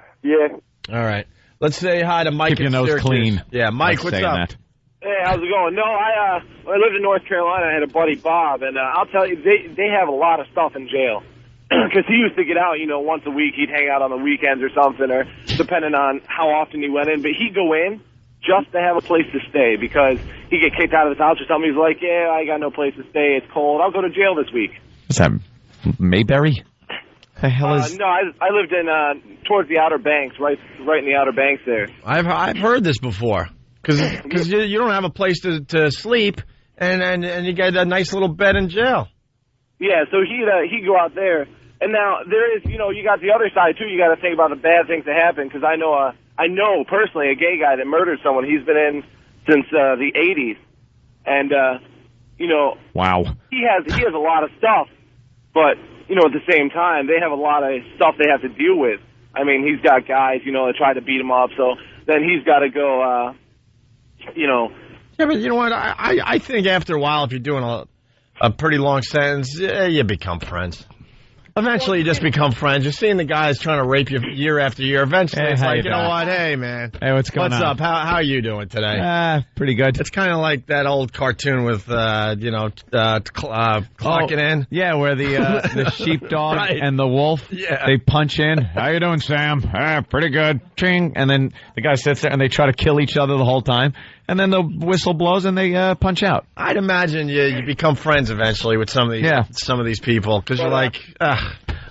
Speaker 1: All right. Let's say hi to Mike.
Speaker 2: Keep your nose clean.
Speaker 1: Yeah, Mike, what's up?
Speaker 2: That.
Speaker 13: Hey, how's it going? No, I lived in North Carolina. I had a buddy, Bob, and I'll tell you, they have a lot of stuff in jail. Because he used to get out, once a week. He'd hang out on the weekends or something, or depending on how often he went in. But he'd go in just to have a place to stay because he'd get kicked out of his house or something. He's like, yeah, I got no place to stay. It's cold. I'll go to jail this week.
Speaker 2: What's that, Mayberry? The hell is...
Speaker 13: No, I lived in towards the Outer Banks, right in the Outer Banks there.
Speaker 1: I've heard this before because you don't have a place to sleep and you get a nice little bed in jail.
Speaker 13: Yeah, so he'd go out there, and now there is you got the other side too. You got to think about the bad things that happen because I know personally a gay guy that murdered someone. He's been in since the 80s, and
Speaker 2: wow,
Speaker 13: he has a lot of stuff, but. At the same time, they have a lot of stuff they have to deal with. I mean, he's got guys, that try to beat him up, so then he's got to go,
Speaker 1: Yeah, but you know what? I think after a while, if you're doing a pretty long sentence, you become friends. Eventually, you just become friends. You're seeing the guys trying to rape you year after year. Eventually, it's like, you know what? Hey, man.
Speaker 2: Hey, what's going on?
Speaker 1: What's up? How are you doing today?
Speaker 2: Pretty good.
Speaker 1: It's kind of like that old cartoon with, clocking in.
Speaker 2: Yeah, where the sheepdog and the wolf, they punch in. How you doing, Sam? Pretty good. Ching. And then the guy sits there and they try to kill each other the whole time. And then the whistle blows and they punch out.
Speaker 1: I'd imagine you become friends eventually with some of these people because you're like,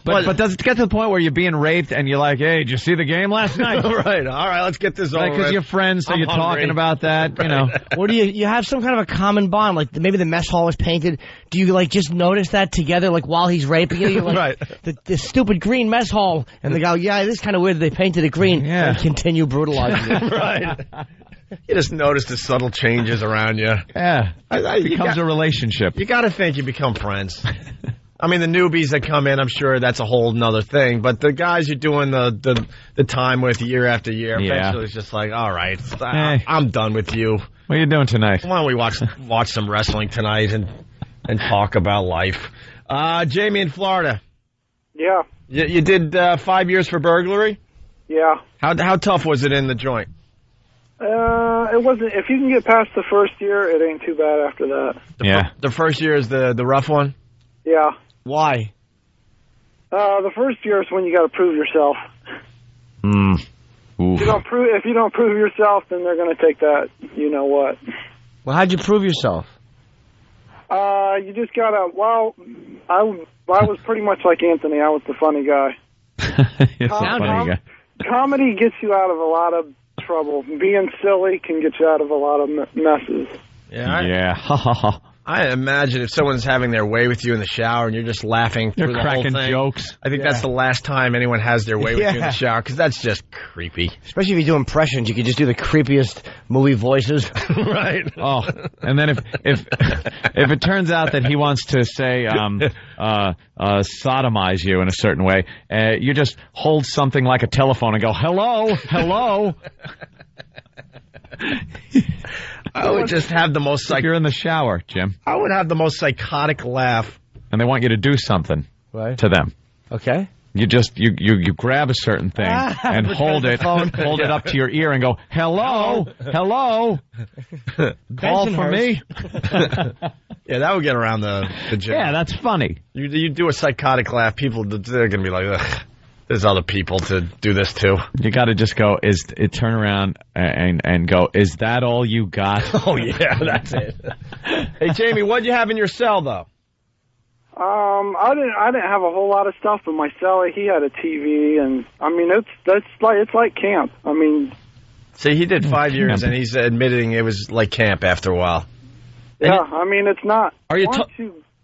Speaker 2: But does it get to the point where you're being raped and you're like, hey, did you see the game last night?
Speaker 1: Right. All right, let's get this over.
Speaker 2: Because you're friends, so you're talking about that, you know.
Speaker 4: Or do you have some kind of a common bond? Like maybe the mess hall was painted. Do you like just notice that together, like while he's raping you? You're like,
Speaker 1: right.
Speaker 4: The stupid green mess hall, and the guy, yeah, this is kind of weird. They painted it green.
Speaker 2: Yeah.
Speaker 4: And continue brutalizing you.
Speaker 1: Right. You just notice the subtle changes around you.
Speaker 2: Yeah. It becomes a relationship.
Speaker 1: You got to think you become friends. I mean, the newbies that come in, I'm sure that's a whole nother thing. But the guys you're doing the time with year after year, eventually it's just like, all right, I'm done with you.
Speaker 2: What are you doing tonight?
Speaker 1: Why don't we watch some wrestling tonight and talk about life? Jamie in Florida.
Speaker 12: Yeah.
Speaker 1: You did 5 years for burglary?
Speaker 12: Yeah.
Speaker 1: How tough was it in the joint?
Speaker 12: It wasn't. If you can get past the first year, it ain't too bad after that.
Speaker 1: The first year is the rough one?
Speaker 12: Yeah.
Speaker 1: Why?
Speaker 12: The first year is when you got to prove yourself. If you don't prove yourself, then they're going to take that. You know what?
Speaker 4: Well, how'd you prove yourself?
Speaker 12: You just gotta. Well, I was pretty much like Anthony. I was the funny guy.
Speaker 2: Funny guy.
Speaker 12: Comedy gets you out of a lot of trouble. Being silly can get you out of a lot of messes.
Speaker 2: Yeah.
Speaker 1: I imagine if someone's having their way with you in the shower and you're just laughing through the whole thing.
Speaker 2: Cracking jokes.
Speaker 1: I think that's the last time anyone has their way with you in the shower, because that's just creepy.
Speaker 4: Especially if you do impressions, you can just do the creepiest movie voices.
Speaker 1: Right.
Speaker 2: Oh, and then if it turns out that he wants to say sodomize you in a certain way, you just hold something like a telephone and go, hello.
Speaker 1: I would just have the most
Speaker 2: you're in the shower, Jim.
Speaker 1: I would have the most psychotic laugh.
Speaker 2: And they want you to do something to them.
Speaker 4: Okay.
Speaker 2: You just you grab a certain thing and hold it up to your ear and go, hello. Call for me.
Speaker 1: Yeah, that would get around the gym.
Speaker 2: Yeah, that's funny.
Speaker 1: You do a psychotic laugh, people, they're going to be like, ugh. There's other people to do this too.
Speaker 2: You got to just go. Turn around and go. Is that all you got?
Speaker 1: Oh yeah, that's it. Hey Jamie, what'd you have in your cell though?
Speaker 12: I didn't have a whole lot of stuff in my cell. He had a TV, and I mean it's like camp. I mean,
Speaker 1: see, he did 5 years, and he's admitting it was like camp after a while.
Speaker 12: Yeah, I mean it's not.
Speaker 1: Are you?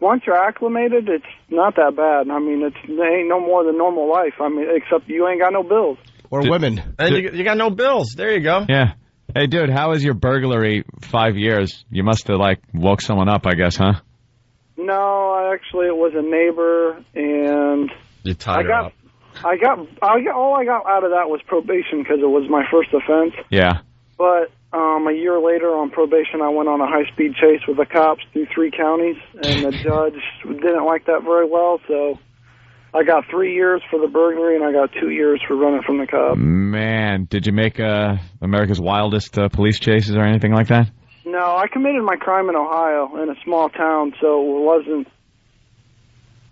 Speaker 12: Once you're acclimated, it's not that bad. I mean, it ain't no more than normal life. I mean, except you ain't got no bills.
Speaker 4: Or women.
Speaker 1: And you got no bills. There you go.
Speaker 2: Yeah. Hey, dude, how was your burglary 5 years? You must have, woke someone up, I guess, huh?
Speaker 12: No, actually, it was a neighbor, and
Speaker 1: you tied her up.
Speaker 12: All I got out of that was probation because it was my first offense.
Speaker 2: Yeah.
Speaker 12: But a year later on probation, I went on a high-speed chase with the cops through 3 counties, and the judge didn't like that very well, so I got 3 years for the burglary, and I got 2 years for running from the cops.
Speaker 2: Man, did you make America's Wildest police chases or anything like that?
Speaker 12: No, I committed my crime in Ohio in a small town, so it wasn't,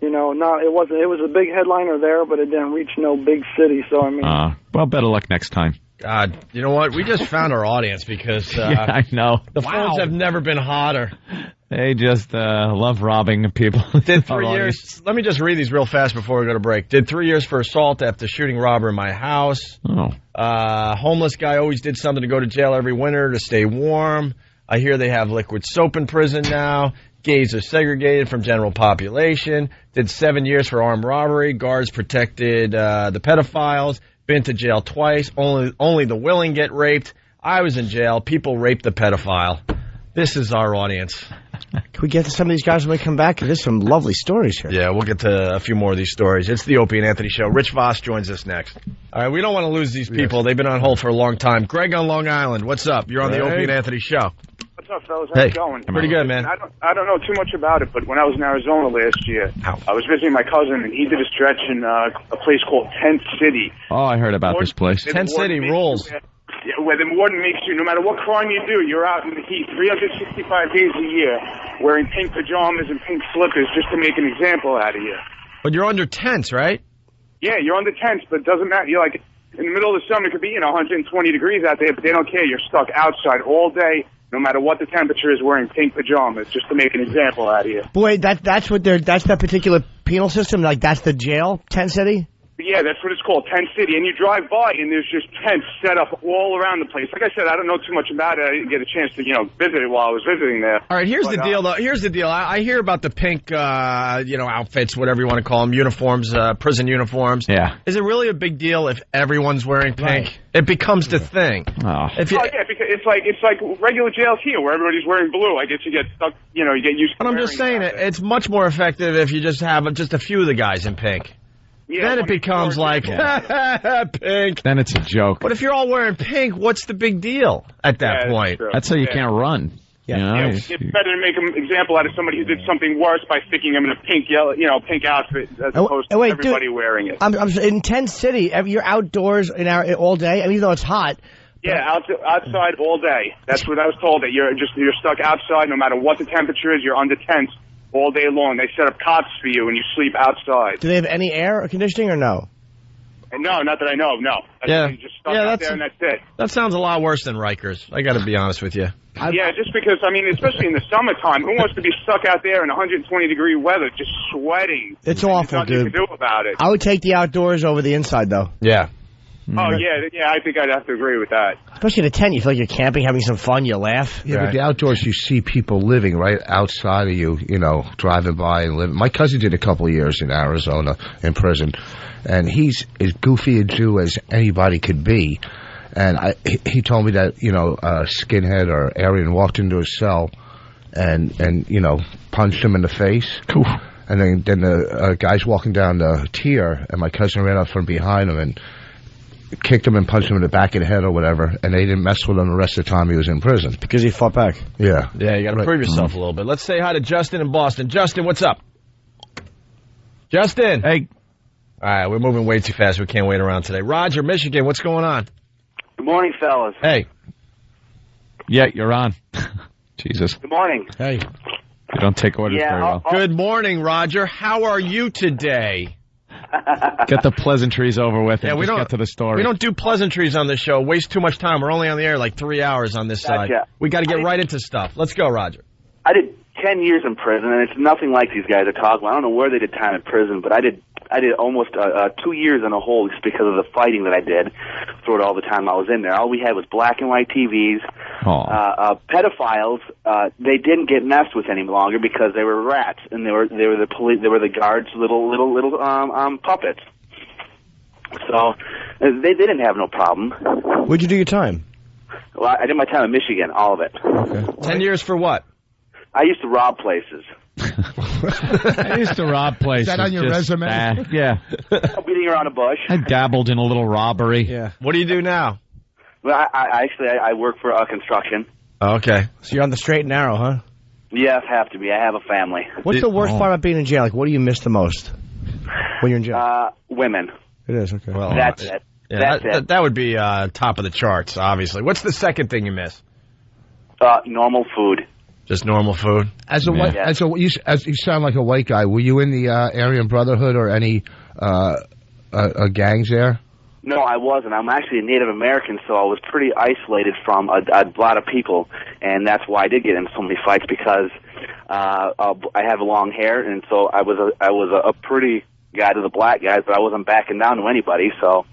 Speaker 12: it was a big headliner there, but it didn't reach no big city, so I mean.
Speaker 2: Well, better luck next time.
Speaker 1: God, you know what? We just found our audience because
Speaker 2: yeah, I know.
Speaker 1: The phones have never been hotter.
Speaker 2: They just love robbing people.
Speaker 1: Did 3 years. Let me just read these real fast before we go to break. Did 3 years for assault after shooting robber in my house.
Speaker 2: Oh.
Speaker 1: Homeless guy always did something to go to jail every winter to stay warm. I hear they have liquid soap in prison now. Gays are segregated from general population. Did 7 years for armed robbery. Guards protected the pedophiles. Been to jail twice. Only the willing get raped. I was in jail. People raped the pedophile. This is our audience.
Speaker 4: Can we get to some of these guys when we come back? There's some lovely stories here.
Speaker 1: Yeah, we'll get to a few more of these stories. It's the Opie and Anthony Show. Rich Voss joins us next. All right, we don't want to lose these people. They've been on hold for a long time. Greg on Long Island, what's up? You're on the Opie and Anthony Show.
Speaker 14: What's up, fellas? How's it going?
Speaker 1: Pretty good, man.
Speaker 14: I don't know too much about it, but when I was in Arizona last year, I was visiting my cousin, and he did a stretch in a place called Tent City.
Speaker 2: Oh, I heard about this place.
Speaker 1: Tent City rules.
Speaker 14: Where the warden makes you, no matter what crime you do, you're out in the heat 365 days a year wearing pink pajamas and pink slippers just to make an example out of you.
Speaker 1: But you're under tents, right?
Speaker 14: Yeah, you're under tents, but it doesn't matter. You're like, in the middle of the summer, it could be, 120 degrees out there, but they don't care. You're stuck outside all day, no matter what the temperature is, wearing pink pajamas just to make an example out of you.
Speaker 4: Boy, that's that particular penal system? Like that's the jail, Tent City?
Speaker 14: Yeah, that's what it's called, Tent City. And you drive by, and there's just tents set up all around the place. Like I said, I don't know too much about it. I didn't get a chance to, visit it while I was visiting there.
Speaker 1: All right, here's the deal, though. Here's the deal. I hear about the pink, outfits, whatever you want to call them, uniforms, prison uniforms.
Speaker 2: Yeah.
Speaker 1: Is it really a big deal if everyone's wearing pink?
Speaker 4: Right.
Speaker 1: It becomes the thing.
Speaker 2: Oh.
Speaker 14: Yeah, because it's like regular jails here where everybody's wearing blue. I guess you get stuck, you get used to
Speaker 1: But I'm just saying it's much more effective if you just have just a few of the guys in pink.
Speaker 14: Yeah,
Speaker 1: then it becomes like pink.
Speaker 2: Then it's a joke.
Speaker 1: But if you're all wearing pink, what's the big deal at that point?
Speaker 2: That's how you can't run.
Speaker 14: Yeah. It's better to make an example out of somebody who did something worse by sticking him in a pink pink outfit as opposed to everybody wearing it.
Speaker 4: I'm in Tent City. You're outdoors all day, even though it's hot.
Speaker 14: Yeah, outside all day. That's what I was told. That you're stuck outside no matter what the temperature is. You're under tents all day long. They set up cots for you and you sleep outside.
Speaker 4: Do they have any air conditioning or no?
Speaker 14: No, not that I know of, no. You're just stuck out there and that's it.
Speaker 1: That sounds a lot worse than Rikers. I got to be honest with you.
Speaker 14: Yeah, just because, especially in the summertime, who wants to be stuck out there in 120-degree weather just sweating?
Speaker 4: It's awful,
Speaker 14: There's nothing
Speaker 4: dude.
Speaker 14: to do about it.
Speaker 4: I would take the outdoors over the inside, though.
Speaker 1: Yeah.
Speaker 14: Oh, yeah, I think I'd have to agree with that.
Speaker 4: Especially in a tent, you feel like you're camping, having some fun, you laugh.
Speaker 15: Yeah, but the outdoors, you see people living right outside of you, driving by and living. My cousin did a couple of years in Arizona in prison, and he's as goofy a Jew as anybody could be. And he told me that, a skinhead or Aryan walked into his cell and punched him in the face.
Speaker 2: Cool.
Speaker 15: And then the guy's walking down the tier, and my cousin ran up from behind him and kicked him and punched him in the back of the head or whatever, and they didn't mess with him the rest of the time he was in prison.
Speaker 4: Because he fought back.
Speaker 15: Yeah.
Speaker 1: Yeah, you got to prove yourself a little bit. Let's say hi to Justin in Boston. Justin, what's up? Justin.
Speaker 2: Hey.
Speaker 1: All right, we're moving way too fast. We can't wait around today. Roger, Michigan, what's going on?
Speaker 16: Good morning, fellas.
Speaker 1: Hey.
Speaker 2: Yeah, you're on. Jesus.
Speaker 16: Good morning.
Speaker 4: Hey.
Speaker 2: You don't take orders very well.
Speaker 1: Good morning, Roger. How are you today?
Speaker 2: Get the pleasantries over with and just get to the story.
Speaker 1: We don't do pleasantries on this show. Waste too much time. We're only on the air like 3 hours on this side. We got to get right into stuff. Let's go, Roger.
Speaker 16: I did 10 years in prison, and it's nothing like these guys are talking about. I don't know where they did time in prison, but I did almost 2 years in a hole just because of the fighting that I did throughout all the time I was in there. All we had was black and white TVs. Pedophiles, they didn't get messed with any longer because they were rats, and they were the police. They were the guards' little puppets. So they didn't have no problem.
Speaker 4: Where'd you do your time?
Speaker 16: Well, I did my time in Michigan, all of it.
Speaker 4: Okay.
Speaker 1: 10 years for what?
Speaker 16: I used to rob places.
Speaker 2: I used to rob places.
Speaker 15: Is that on your resume?
Speaker 2: Yeah.
Speaker 16: Beating around a bush.
Speaker 2: I dabbled in a little robbery.
Speaker 4: Yeah.
Speaker 1: What do you do now?
Speaker 16: Well, I work for construction.
Speaker 1: Okay.
Speaker 4: So you're on the straight and narrow, huh?
Speaker 16: Yes, have to be. I have a family.
Speaker 4: What's the worst part about being in jail? Like, what do you miss the most when you're in jail?
Speaker 16: Women.
Speaker 4: It is, okay.
Speaker 1: Well,
Speaker 16: That's it.
Speaker 1: Yeah,
Speaker 16: That's it.
Speaker 1: that would be top of the charts, obviously. What's the second thing you miss?
Speaker 16: Normal food.
Speaker 1: Just normal food?
Speaker 15: You sound like a white guy. Were you in the Aryan Brotherhood or any gangs there?
Speaker 16: No, I wasn't. I'm actually a Native American, so I was pretty isolated from a lot of people, and that's why I did get in so many fights because I have long hair, and so I was a pretty guy to the black guys, but I wasn't backing down to anybody. So,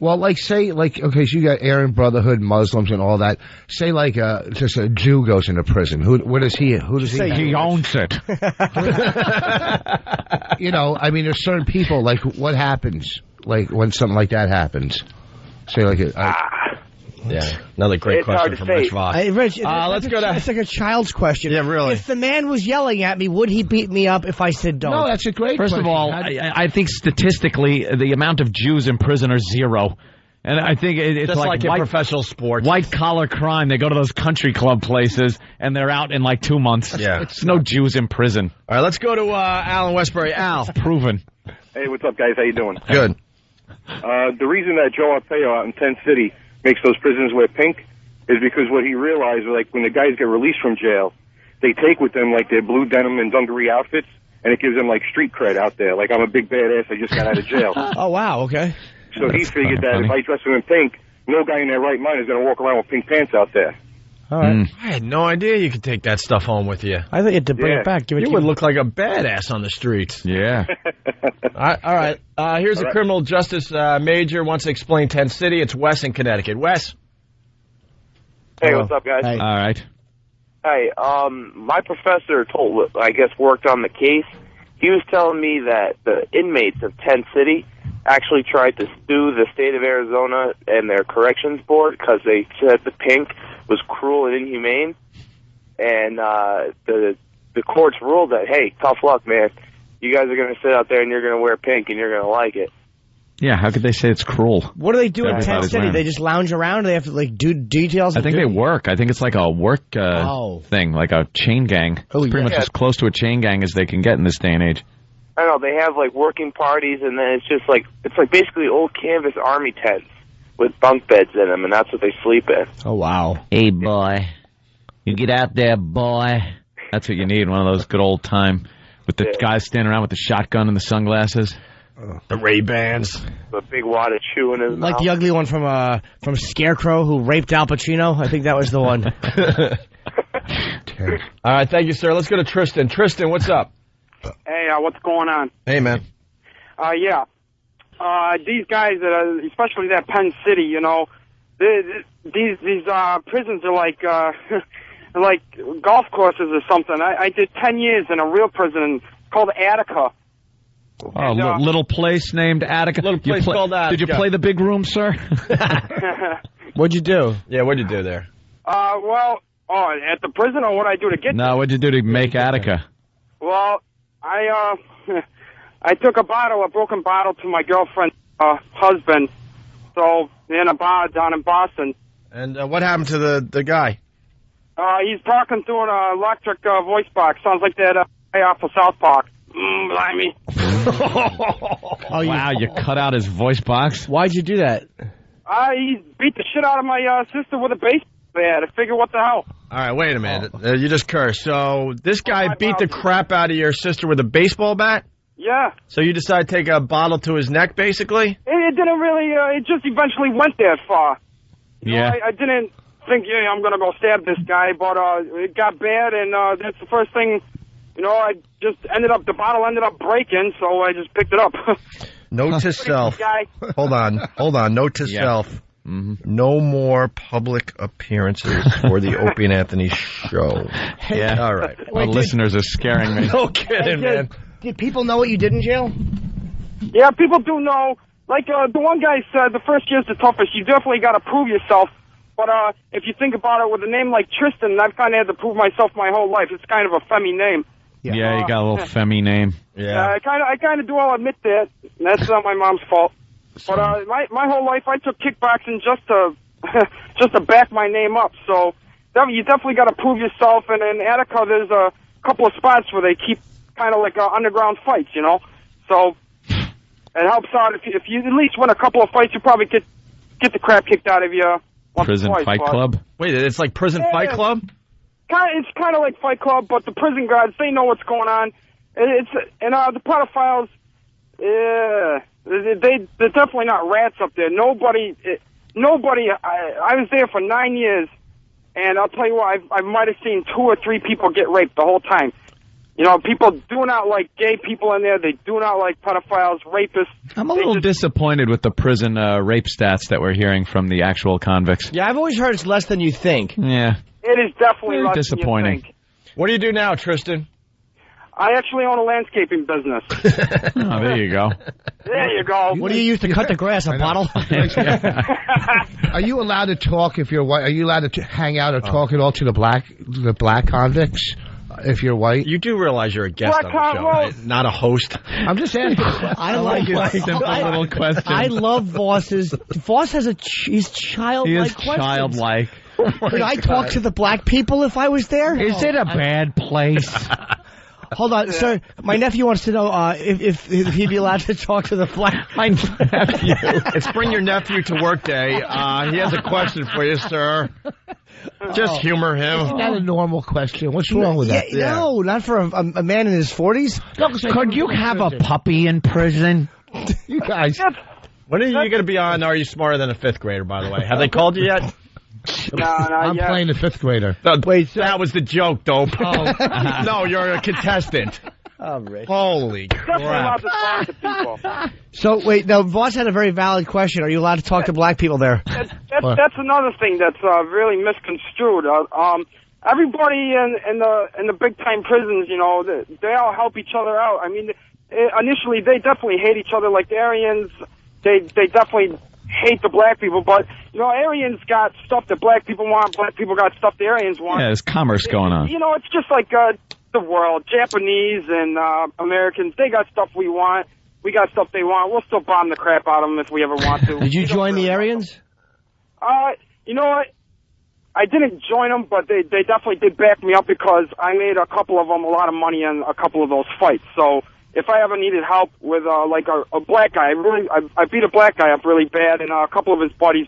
Speaker 15: well, okay, so you got Aryan Brotherhood, Muslims, and all that. Say, just a Jew goes into prison. Who does he?
Speaker 2: He owns it.
Speaker 15: There's certain people. Like, what happens? Like when something like that happens. Say,
Speaker 1: yeah, another great question from Rich Voss.
Speaker 4: Rich,
Speaker 1: let's go down.
Speaker 4: It's like a child's question.
Speaker 1: Yeah, really.
Speaker 4: If the man was yelling at me, would he beat me up if I said don't?
Speaker 15: No, that's a great
Speaker 2: question. First of all, I think statistically, the amount of Jews in prison are zero. And I think it's
Speaker 1: just like
Speaker 2: in
Speaker 1: professional sports.
Speaker 2: White-collar crime. They go to those country club places, and they're out in 2 months.
Speaker 1: Yeah.
Speaker 2: It's no Jews in prison.
Speaker 1: All right, let's go to Al in Westbury. Al.
Speaker 2: It's proven.
Speaker 17: Hey, what's up, guys? How you doing?
Speaker 1: Good.
Speaker 17: The reason that Joe Arpaio out in Tent City makes those prisoners wear pink is because what he realized, when the guys get released from jail, they take with them, their blue denim and dungaree outfits, and it gives them, street cred out there. I'm a big badass, I just got out of jail.
Speaker 4: Oh, wow, okay.
Speaker 17: So he figured that if I dress them in pink, no guy in their right mind is going to walk around with pink pants out there.
Speaker 4: All right.
Speaker 1: I had no idea you could take that stuff home with you.
Speaker 4: I thought you had to bring it back. Give it
Speaker 1: You
Speaker 4: to
Speaker 1: would look like a badass on the streets.
Speaker 2: Yeah.
Speaker 1: All right. Here's a criminal justice major wants to explain Tent City. It's Wes in Connecticut. Wes.
Speaker 18: Hey, what's up, guys?
Speaker 2: All right.
Speaker 18: Hey, my professor worked on the case. He was telling me that the inmates of Tent City actually tried to sue the state of Arizona and their corrections board because they said the pink was cruel and inhumane. And the courts ruled that, hey, tough luck, man. You guys are going to sit out there and you're going to wear pink and you're going to like it.
Speaker 2: Yeah, how could they say it's cruel?
Speaker 4: What do they do in Tent City? They just lounge around? Do they have to do details?
Speaker 2: I think they work. I think it's like a work thing, like a chain gang. It's pretty much as close to a chain gang as they can get in this day and age.
Speaker 18: I know, they have working parties, and then it's like basically old canvas army tents with bunk beds in them, and that's what they sleep in.
Speaker 4: Oh, wow.
Speaker 2: Hey, boy. You get out there, boy. That's what you need, one of those good old time with the guys standing around with the shotgun and the sunglasses.
Speaker 1: The Ray-Bans.
Speaker 18: A big wad of chew in his mouth.
Speaker 4: Like the ugly one from Scarecrow who raped Al Pacino. I think that was the one.
Speaker 1: All right, thank you, sir. Let's go to Tristan. Tristan, what's up?
Speaker 12: Hey, what's going on?
Speaker 1: Hey, man.
Speaker 12: These guys, especially that Penn City, these prisons are like like golf courses or something. I did 10 years in a real prison called Attica.
Speaker 2: Oh, little place named Attica.
Speaker 1: Little place called Attica.
Speaker 2: Did you play the big room, sir?
Speaker 4: What'd you do?
Speaker 1: Yeah, what'd you do there?
Speaker 12: At the prison, or what I do to get
Speaker 2: No, what'd you do to make Attica?
Speaker 12: Well, I took a broken bottle to my girlfriend's husband, so in a bar down in Boston.
Speaker 1: And what happened to the guy?
Speaker 12: He's talking through an electric voice box. Sounds like that guy off of South Park. Blimey.
Speaker 2: Wow, you cut out his voice box?
Speaker 4: Why'd you do that?
Speaker 12: He beat the shit out of my sister with a baseball bat. I figure, what the hell?
Speaker 1: All right, wait a minute. You just cursed. So this guy beat the crap out of your sister with a baseball bat?
Speaker 12: Yeah.
Speaker 1: So you decided to take a bottle to his neck, basically?
Speaker 12: It didn't really, it just eventually went that far.
Speaker 2: Yeah.
Speaker 12: I didn't think, I'm going to go stab this guy, but it got bad, and that's the first thing, I just the bottle ended up breaking, so I just picked it up.
Speaker 1: Note to self. Hold on. Note to self. Mm-hmm. No more public appearances for the Opie and Anthony show.
Speaker 2: Yeah.
Speaker 1: All right.
Speaker 2: Our listeners are scaring me.
Speaker 1: No kidding, man.
Speaker 4: Did people know what you did in jail?
Speaker 12: Yeah, people do know. Like the one guy said, the first year's the toughest. You definitely got to prove yourself. But if you think about it, with a name like Tristan, I've kind of had to prove myself my whole life. It's kind of a femmy name.
Speaker 2: Yeah, you got a little femmy name.
Speaker 12: Yeah. I kind of do. I'll admit that. That's not my mom's fault. But my whole life, I took kickboxing just to back my name up. So you definitely got to prove yourself. And in Attica, there's a couple of spots where they keep kind of like underground fights, So it helps out if you at least win a couple of fights. You probably get the crap kicked out of you.
Speaker 2: Prison Fight Club?
Speaker 1: Wait, it's like Prison Fight Club?
Speaker 12: It's kind of like Fight Club, but the prison guards, they know what's going on. The pedophiles, they're definitely not rats up there. Nobody. I was there for 9 years, and I'll tell you what, I might have seen 2 or 3 people get raped the whole time. People do not like gay people in there. They do not like pedophiles, rapists.
Speaker 2: I'm a little disappointed with the prison rape stats that we're hearing from the actual convicts.
Speaker 4: Yeah, I've always heard it's less than you think.
Speaker 2: Yeah.
Speaker 12: It is definitely less
Speaker 2: disappointing.
Speaker 12: than you think.
Speaker 1: What do you do now, Tristan?
Speaker 12: I actually own a landscaping business.
Speaker 2: Oh, there you go.
Speaker 12: There you go.
Speaker 4: What do you use to cut the grass? A bottle?
Speaker 15: Are you allowed to talk if you're white? Are you allowed to hang out or talk at all to the black convicts? If you're white,
Speaker 1: you do realize you're a guest on the show, right? Not a host.
Speaker 15: I'm just asking.
Speaker 4: I like
Speaker 2: your simple little question.
Speaker 4: I love Voss's. Voss has he's childlike.
Speaker 2: He is
Speaker 4: questions.
Speaker 2: Childlike.
Speaker 4: Could I talk to the black people if I was there?
Speaker 2: Is it a bad place?
Speaker 4: Hold on, sir. My nephew wants to know if he'd be allowed to talk to the black.
Speaker 2: My nephew.
Speaker 1: It's Bring Your Nephew to Work Day. He has a question for you, sir. Just humor him.
Speaker 15: Isn't that a normal question? What's wrong with that?
Speaker 4: Yeah. No, not for a man in his 40s.
Speaker 2: Could you have a puppy in prison?
Speaker 15: You guys.
Speaker 1: When are you going to be on Are You Smarter Than a Fifth Grader, by the way? Have they called you yet?
Speaker 15: I'm playing the fifth grader.
Speaker 1: Wait, that was the joke, Dope. No, you're a contestant.
Speaker 4: Oh, Rich.
Speaker 1: Holy
Speaker 12: Definitely allowed
Speaker 1: crap.
Speaker 12: to talk to people.
Speaker 4: So, wait, now, Voss had a very valid question. Are you allowed to talk to black people there?
Speaker 12: That's another thing that's really misconstrued. Everybody in the big time prisons, you know, they all help each other out. I mean, initially they definitely hate each other, like the Aryans. They definitely hate the black people, but you know, Aryans got stuff that black people want. Black people got stuff the Aryans want.
Speaker 2: Yeah, there's commerce going on.
Speaker 12: You know, it's just like the world. Japanese and Americans, they got stuff we want. We got stuff they want. We'll still bomb the crap out of them if we ever want to.
Speaker 4: Did you join the Aryans?
Speaker 12: You know what? I didn't join them, but they definitely did back me up because I made a couple of them a lot of money in a couple of those fights. So if I ever needed help with like a black guy, I beat a black guy up really bad, and a couple of his buddies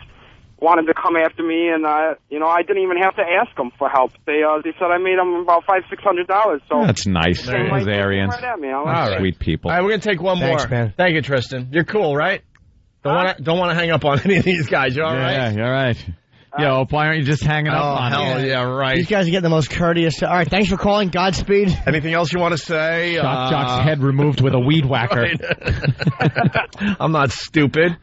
Speaker 12: wanted to come after me, and you know, I didn't even have to ask them for help. They said I made them about $500-600. So
Speaker 2: that's nice. Those Aryans.
Speaker 12: Right at me.
Speaker 2: Sweet people.
Speaker 1: All right, we're gonna take one
Speaker 4: Thanks,
Speaker 1: more.
Speaker 4: man.
Speaker 1: Thank you, Tristan. You're cool, right? Don't want to hang up on any of these guys. You all right?
Speaker 2: Yeah, you're right. Yo, why aren't you just hanging up on
Speaker 1: hell
Speaker 2: me?
Speaker 1: yeah, right.
Speaker 4: These guys are getting the most courteous. All right, thanks for calling. Godspeed.
Speaker 1: Anything else you want to say?
Speaker 2: Shock Jock's head removed with a weed whacker.
Speaker 1: Right. I'm not stupid.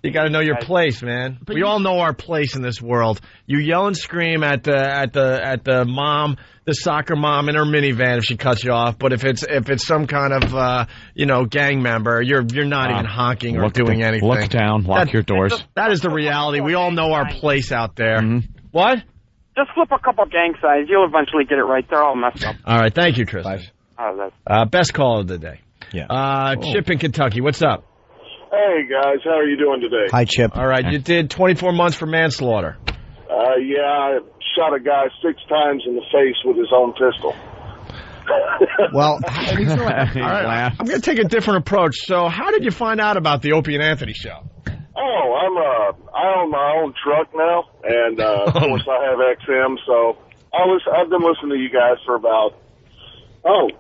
Speaker 1: You got to know your place, man. We all know our place in this world. You yell and scream at the mom, the soccer mom in her minivan if she cuts you off. But if it's some kind of gang member, you're not even honking or doing anything.
Speaker 2: Look down, lock your doors.
Speaker 1: That is the reality. We all know our place out there.
Speaker 2: Mm-hmm.
Speaker 1: What?
Speaker 12: Just flip a couple gang signs. You'll eventually get it right. They're all messed up.
Speaker 1: All right, thank you, Tristan. Best call of the day.
Speaker 4: Yeah.
Speaker 1: Chip in Kentucky. What's up?
Speaker 19: Hey, guys. How are you doing today?
Speaker 4: Hi, Chip.
Speaker 1: All right, you did 24 months for manslaughter.
Speaker 19: Yeah, I shot a guy 6 times in the face with his own pistol.
Speaker 4: Well,
Speaker 1: all right, I'm going to take a different approach. So how did you find out about the Opie and Anthony show?
Speaker 19: Oh, I own my own truck now, and of course I have XM, so I've been listening to you guys for about,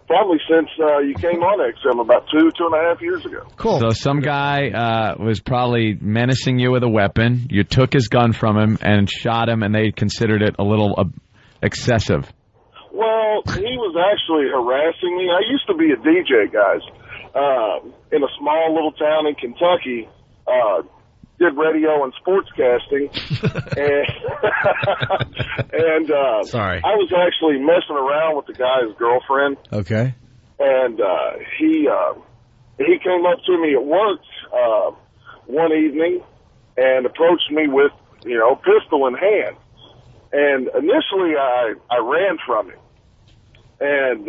Speaker 19: probably since you came on XM about 2.5 years ago.
Speaker 4: Cool.
Speaker 2: So some guy was probably menacing you with a weapon. You took his gun from him and shot him, and they considered it a little excessive.
Speaker 19: Well, he was actually harassing me. I used to be a DJ, guys, in a small little town in Kentucky. Did radio and sportscasting, and
Speaker 1: sorry,
Speaker 19: I was actually messing around with the guy's girlfriend.
Speaker 4: Okay.
Speaker 19: And he came up to me at work one evening and approached me with pistol in hand. And initially I ran from him. And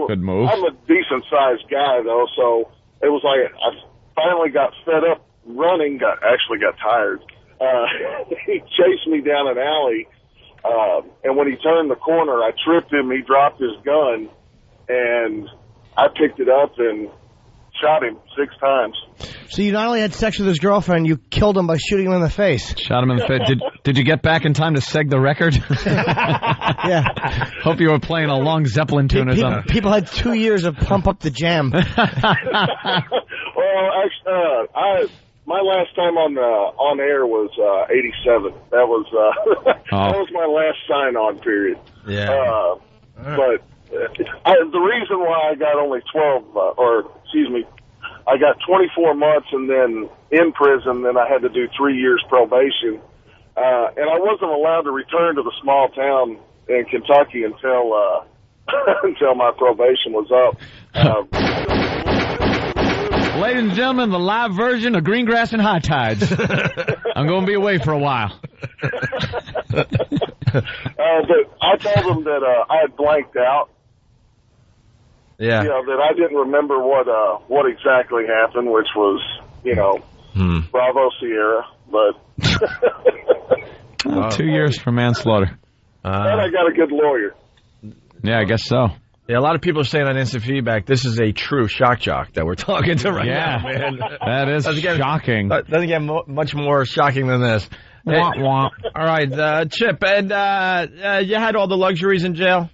Speaker 2: Good move.
Speaker 19: I'm a decent sized guy though, so it was like I finally got fed up running, got tired. He chased me down an alley, and when he turned the corner, I tripped him. He dropped his gun, and I picked it up and shot him 6 times.
Speaker 4: So you not only had sex with his girlfriend, you killed him by shooting him in the face.
Speaker 2: Shot him in the face. Did you get back in time to seg the record?
Speaker 4: Yeah.
Speaker 2: Hope you were playing a long Zeppelin tune or something.
Speaker 4: People had 2 years of Pump Up the Jam.
Speaker 19: Well, actually, my last time on air was 87. That was that was my last sign-on period.
Speaker 1: Yeah.
Speaker 19: But the reason why I got only 12, I got 24 months and then in prison, then I had to do 3 years probation, and I wasn't allowed to return to the small town in Kentucky until until my probation was up.
Speaker 2: Ladies and gentlemen, the live version of Green Grass and High Tides. I'm going to be away for a while.
Speaker 19: But I told them that I had blanked out.
Speaker 1: Yeah.
Speaker 19: That I didn't remember what exactly happened, which was, Bravo Sierra. But
Speaker 2: 2 years for manslaughter.
Speaker 19: And I got a good lawyer.
Speaker 2: Yeah, I guess so.
Speaker 1: Yeah, a lot of people are saying on instant feedback, this is a true shock jock that we're talking to right now, man.
Speaker 2: That is shocking.
Speaker 1: Doesn't get much more shocking than this.
Speaker 2: Wah, wah.
Speaker 1: All right, Chip, and you had all the luxuries in jail?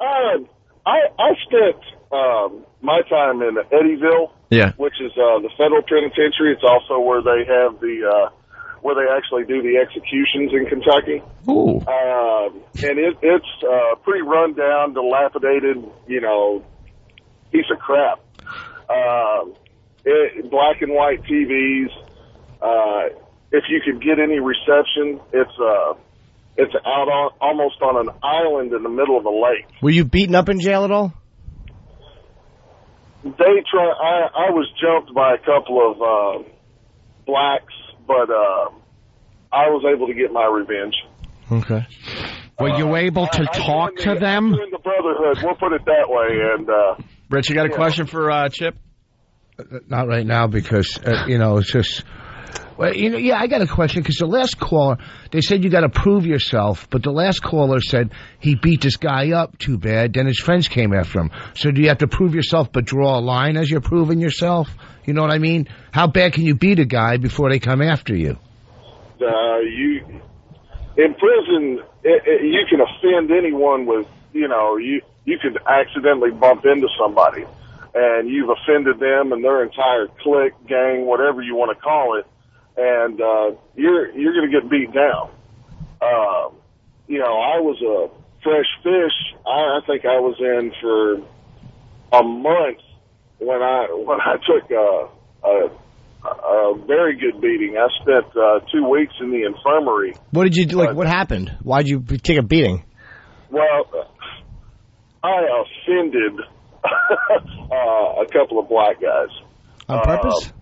Speaker 19: I spent my time in Eddyville,
Speaker 1: yeah,
Speaker 19: which is the federal penitentiary. It's also where they have the where they actually do the executions in Kentucky.
Speaker 2: Ooh.
Speaker 19: And it's pretty run down, dilapidated, piece of crap. Black and white TVs. If you could get any reception, it's out almost on an island in the middle of a lake.
Speaker 4: Were you beaten up in jail at all?
Speaker 19: I was jumped by a couple of blacks, but I was able to get my revenge.
Speaker 4: Okay.
Speaker 2: Were you able to talk to them?
Speaker 19: I joined the Brotherhood, we'll put it that way. And
Speaker 1: Rich, you got a question for Chip?
Speaker 15: Not right now because, it's just... Well, I got a question because the last caller, they said you got to prove yourself, but the last caller said he beat this guy up too bad, then his friends came after him. So do you have to prove yourself but draw a line as you're proving yourself? You know what I mean? How bad can you beat a guy before they come after you?
Speaker 19: In prison, you can offend anyone with, you could accidentally bump into somebody, and you've offended them and their entire clique, gang, whatever you want to call it, and you're going to get beat down. I was a fresh fish. I think I was in for a month when I took a very good beating. I spent 2 weeks in the infirmary.
Speaker 4: What did you do? What happened? Why'd you take a beating?
Speaker 19: Well, I offended a couple of black guys.
Speaker 4: On purpose?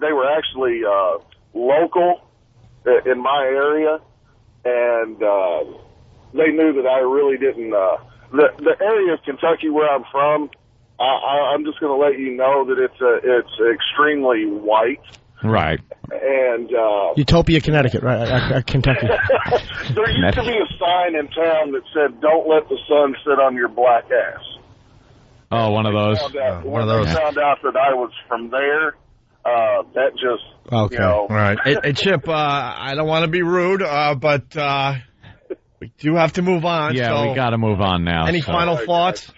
Speaker 19: They were actually local in my area, and they knew that I really didn't. The area of Kentucky where I'm from, I'm just going to let you know that it's extremely white.
Speaker 2: Right.
Speaker 19: And
Speaker 4: Utopia, Connecticut, right? Kentucky.
Speaker 19: There used to be a sign in town that said, "Don't let the sun sit on your black ass."
Speaker 2: Oh, one of those.
Speaker 19: When they found out that I was from there, that just,
Speaker 1: Okay. All right. Hey, Chip, I don't want to be rude, but we do have to move on.
Speaker 2: Yeah,
Speaker 1: so
Speaker 2: we got to move on now.
Speaker 1: Any final thoughts?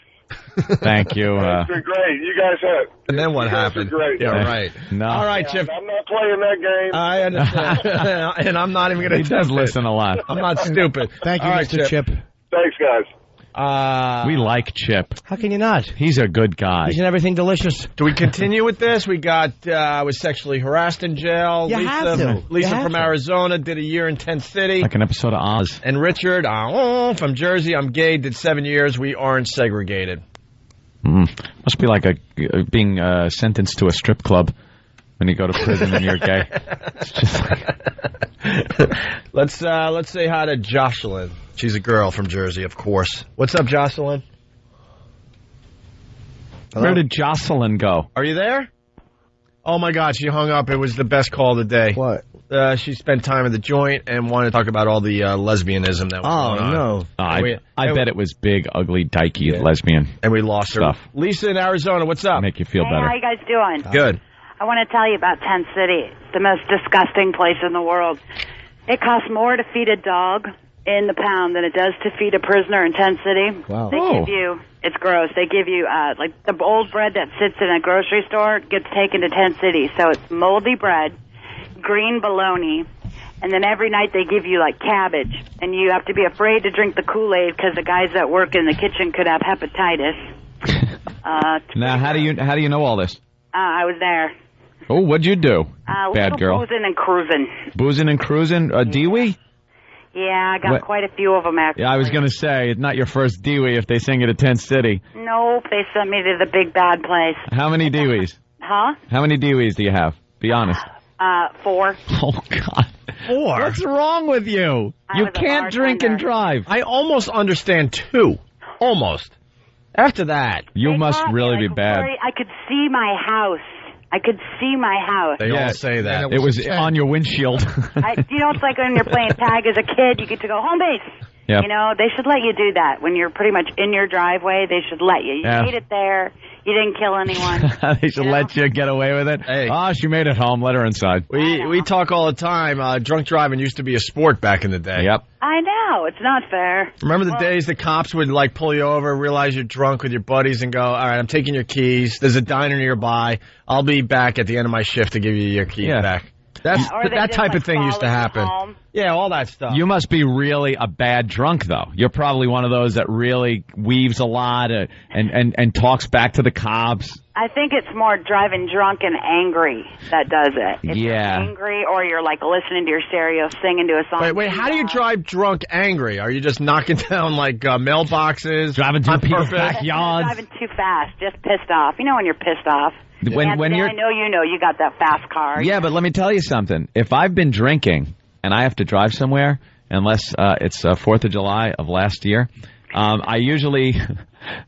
Speaker 2: Thank you.
Speaker 19: It's been great. You guys have.
Speaker 1: And then what
Speaker 19: you guys
Speaker 1: happened?
Speaker 19: are great.
Speaker 1: Yeah, right.
Speaker 2: No.
Speaker 1: All right, Chip.
Speaker 19: I'm not playing that game.
Speaker 1: I understand. And I'm not even going to
Speaker 2: He does listen a lot.
Speaker 1: I'm not stupid.
Speaker 4: Thank you,
Speaker 1: All right,
Speaker 4: Mr. Chip.
Speaker 19: Thanks, guys.
Speaker 2: We like Chip.
Speaker 4: How can you not?
Speaker 2: He's a good guy.
Speaker 4: He's in everything delicious.
Speaker 1: Do we continue with this? We got was sexually harassed in jail.
Speaker 4: You have to.
Speaker 1: Lisa
Speaker 4: You have
Speaker 1: from
Speaker 4: to.
Speaker 1: Arizona did a year in Tent City.
Speaker 2: Like an episode of Oz.
Speaker 1: And Richard from Jersey. I'm gay. Did 7 years. We aren't segregated.
Speaker 2: Must be like being sentenced to a strip club when you go to prison and you're gay. It's just like...
Speaker 1: Let's say hi to Jocelyn. She's a girl from Jersey, of course. What's up, Jocelyn? Hello?
Speaker 2: Where did Jocelyn go?
Speaker 1: Are you there? Oh my God, she hung up. It was the best call of the day.
Speaker 4: What?
Speaker 1: She spent time at the joint and wanted to talk about all the lesbianism that was going on.
Speaker 4: No.
Speaker 2: I bet it was big, ugly, dykey lesbian.
Speaker 1: And we lost
Speaker 2: stuff.
Speaker 1: her. Lisa in Arizona, what's up?
Speaker 2: Make you feel better.
Speaker 20: How you guys doing?
Speaker 1: Good.
Speaker 20: I want to tell you about Tent City, the most disgusting place in the world. It costs more to feed a dog in the pound than it does to feed a prisoner in Tent City.
Speaker 4: Wow.
Speaker 20: They give you, it's gross, they give you, like the old bread that sits in a grocery store gets taken to Tent City. So it's moldy bread, green bologna, and then every night they give you like cabbage. And you have to be afraid to drink the Kool-Aid because the guys that work in the kitchen could have hepatitis.
Speaker 2: Now, how do you know all this?
Speaker 20: I was there.
Speaker 2: Oh, what'd you do? Bad girl.
Speaker 20: Boozing and cruising.
Speaker 2: Boozing and cruising? Dewey?
Speaker 20: Yeah, I got quite a few of them, actually.
Speaker 2: Yeah, I was going to say, it's not your first Dewey if they sing it at Tent City.
Speaker 20: Nope, they sent me to the big bad place.
Speaker 2: How many Deweys?
Speaker 20: Huh?
Speaker 2: How many Deweys do you have? Be honest.
Speaker 20: 4.
Speaker 2: Oh, God.
Speaker 1: 4?
Speaker 2: What's wrong with you? You can't drink and drive.
Speaker 1: I almost understand 2. Almost. After that.
Speaker 2: You must really be bad.
Speaker 20: I could see my house. I could see my house.
Speaker 1: They all say that.
Speaker 2: It was on your windshield.
Speaker 20: You know, it's like when you're playing tag as a kid, you get to go home base.
Speaker 2: Yep.
Speaker 20: You know, they should let you do that when you're pretty much in your driveway. They should let you. You made it there. You didn't kill anyone.
Speaker 2: They should let you get away with it.
Speaker 1: Hey.
Speaker 2: Oh, she made it home. Let her inside.
Speaker 1: We talk all the time. Drunk driving used to be a sport back in the day.
Speaker 2: Yep.
Speaker 20: I know. It's not fair.
Speaker 1: Remember the days the cops would like pull you over, realize you're drunk with your buddies, and go, "All right, I'm taking your keys. There's a diner nearby. I'll be back at the end of my shift to give you your keys back." That type of thing used to happen. Yeah, all that stuff.
Speaker 2: You must be really a bad drunk, though. You're probably one of those that really weaves a lot and talks back to the cops.
Speaker 20: I think it's more driving drunk and angry that does it. If you're
Speaker 2: Yeah.
Speaker 20: angry, or you're like listening to your stereo, singing to a song.
Speaker 1: Wait, how do you drive drunk angry? Are you just knocking down like mailboxes?
Speaker 2: Driving through people's
Speaker 20: You're driving too fast, just pissed off. You know when you're pissed off.
Speaker 2: When
Speaker 20: Anthony,
Speaker 2: you're
Speaker 20: I know you got that fast car.
Speaker 2: Yeah, but let me tell you something. If I've been drinking and I have to drive somewhere, unless it's 4th of July of last year, I usually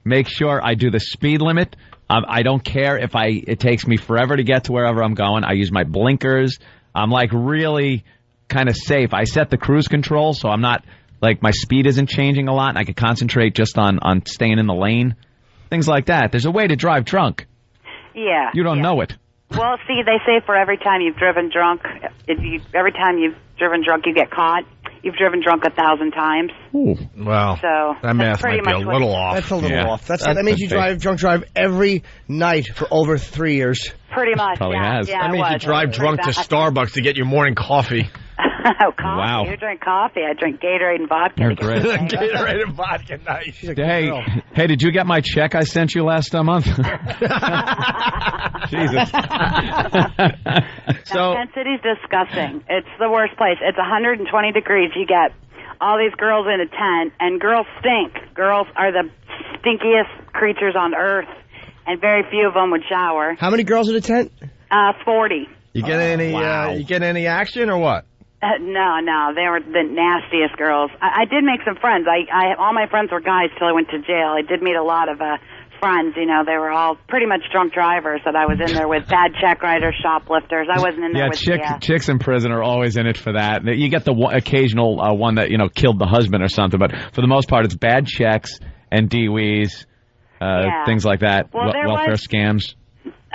Speaker 2: make sure I do the speed limit. I don't care if it takes me forever to get to wherever I'm going. I use my blinkers. I'm like really kind of safe. I set the cruise control so I'm not like my speed isn't changing a lot and I can concentrate just on staying in the lane. Things like that. There's a way to drive drunk.
Speaker 20: Yeah.
Speaker 2: You don't know it.
Speaker 20: Well, see, they say for every time you've driven drunk, every time you've driven drunk, you get caught. You've driven drunk 1,000 times.
Speaker 1: Ooh. Wow.
Speaker 20: So
Speaker 1: that math
Speaker 20: pretty
Speaker 1: might be a
Speaker 20: much
Speaker 1: little off.
Speaker 4: That's a little off. That means you drunk drive every night for over 3 years.
Speaker 20: Pretty much.
Speaker 1: Probably
Speaker 20: yeah.
Speaker 1: has.
Speaker 20: Yeah,
Speaker 1: That
Speaker 20: it
Speaker 1: means you
Speaker 20: was.
Speaker 1: drive drunk to Starbucks to get your morning coffee.
Speaker 20: Oh, coffee.
Speaker 1: Wow.
Speaker 20: You drink coffee. I drink Gatorade and vodka.
Speaker 2: You're
Speaker 20: to get
Speaker 2: great.
Speaker 20: the day.
Speaker 1: Gatorade and vodka, nice.
Speaker 2: Hey, did you get my check I sent you last month? Jesus.
Speaker 20: So Tent City's disgusting. It's the worst place. It's 120 degrees. You get all these girls in a tent, and girls stink. Girls are the stinkiest creatures on earth, and very few of them would shower.
Speaker 4: How many girls in a tent?
Speaker 20: 40.
Speaker 1: You get any action or what?
Speaker 20: No, they were the nastiest girls. I did make some friends. All my friends were guys till I went to jail. I did meet a lot of friends. You know, they were all pretty much drunk drivers that I was in there with, bad check writers, shoplifters. I wasn't in there with
Speaker 2: chicks in prison are always in it for that. You get the occasional one that killed the husband or something, but for the most part, it's bad checks and DWs, things like that,
Speaker 20: Well,
Speaker 2: welfare scams.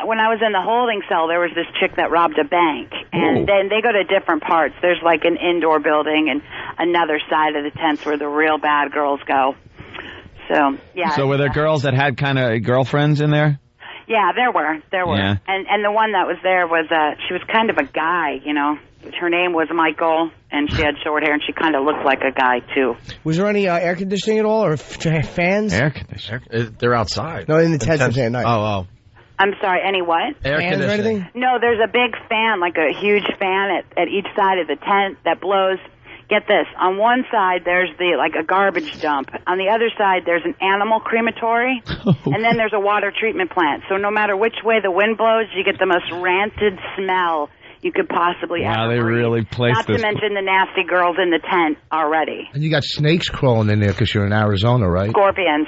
Speaker 20: When I was in the holding cell, there was this chick that robbed a bank, and then they go to different parts. There's like an indoor building and another side of the tents where the real bad girls go. So, yeah.
Speaker 2: So were there girls that had kind of girlfriends in there?
Speaker 20: Yeah, there were.
Speaker 2: Yeah.
Speaker 20: And the one that was there was, she was kind of a guy, Her name was Michael, and she had short hair, and she kind of looked like a guy, too.
Speaker 4: Was there any air conditioning at all, or fans?
Speaker 2: Air conditioning?
Speaker 1: They're outside.
Speaker 4: No, in the tent at night.
Speaker 1: Oh.
Speaker 20: I'm sorry, any what?
Speaker 1: Air
Speaker 4: Fans or
Speaker 1: conditioning.
Speaker 4: anything?
Speaker 20: No, there's a big fan, like a huge fan at each side of the tent that blows. Get this, on one side there's a garbage dump. On the other side there's an animal crematory, and then there's a water treatment plant. So no matter which way the wind blows, you get the most rancid smell you could possibly ever
Speaker 2: Wow, they
Speaker 20: breathe.
Speaker 2: really placed
Speaker 20: Not
Speaker 2: this.
Speaker 20: to mention the nasty girls in the tent already.
Speaker 15: And you got snakes crawling in there because you're in Arizona, right?
Speaker 20: Scorpions.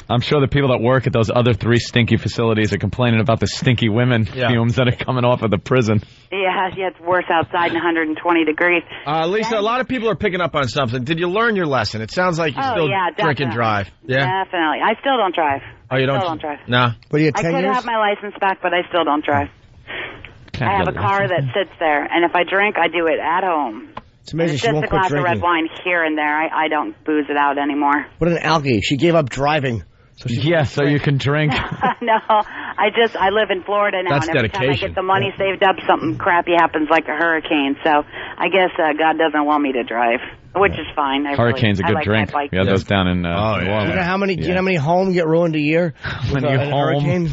Speaker 2: I'm sure the people that work at those other 3 stinky facilities are complaining about the stinky women fumes that are coming off of the prison.
Speaker 20: Yeah, it's worse outside in 120 degrees.
Speaker 1: Lisa, a lot of people are picking up on something. Did you learn your lesson? It sounds like you still drink and drive. Yeah?
Speaker 20: Definitely. I still don't drive.
Speaker 1: Oh, you
Speaker 20: I
Speaker 1: don't?
Speaker 20: still don't drive.
Speaker 1: No.
Speaker 4: But you
Speaker 20: I could have my license back, but I still don't drive. I have a car that sits there, and if I drink, I do it at home.
Speaker 4: It's amazing
Speaker 20: It's
Speaker 4: she
Speaker 20: just
Speaker 4: won't
Speaker 20: a
Speaker 4: quit
Speaker 20: glass of red
Speaker 4: drinking.
Speaker 20: wine here and there. I don't booze it out anymore.
Speaker 4: What an algae. She gave up driving. So
Speaker 2: you can drink.
Speaker 20: No, I live in Florida now,
Speaker 1: That's
Speaker 20: and every time I
Speaker 1: dedication.
Speaker 20: get the money saved up, something crappy happens like a hurricane. So I guess God doesn't want me to drive, which is fine.
Speaker 2: Hurricane's a good
Speaker 20: I like
Speaker 2: drink.
Speaker 20: my bike.
Speaker 2: We had those down in New
Speaker 4: Do
Speaker 2: Orleans.
Speaker 4: you know how many homes get ruined a year? with
Speaker 2: Many
Speaker 4: a hurricane?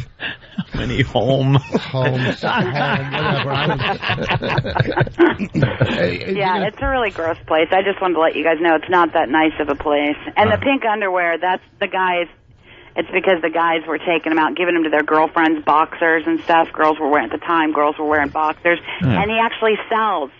Speaker 2: Many home.
Speaker 15: Homes.
Speaker 20: Yeah, it's a really gross place. I just wanted to let you guys know it's not that nice of a place. And the pink underwear, that's the guys. It's because the guys were taking them out, giving them to their girlfriends, boxers and stuff. Girls were wearing boxers. And he actually sells.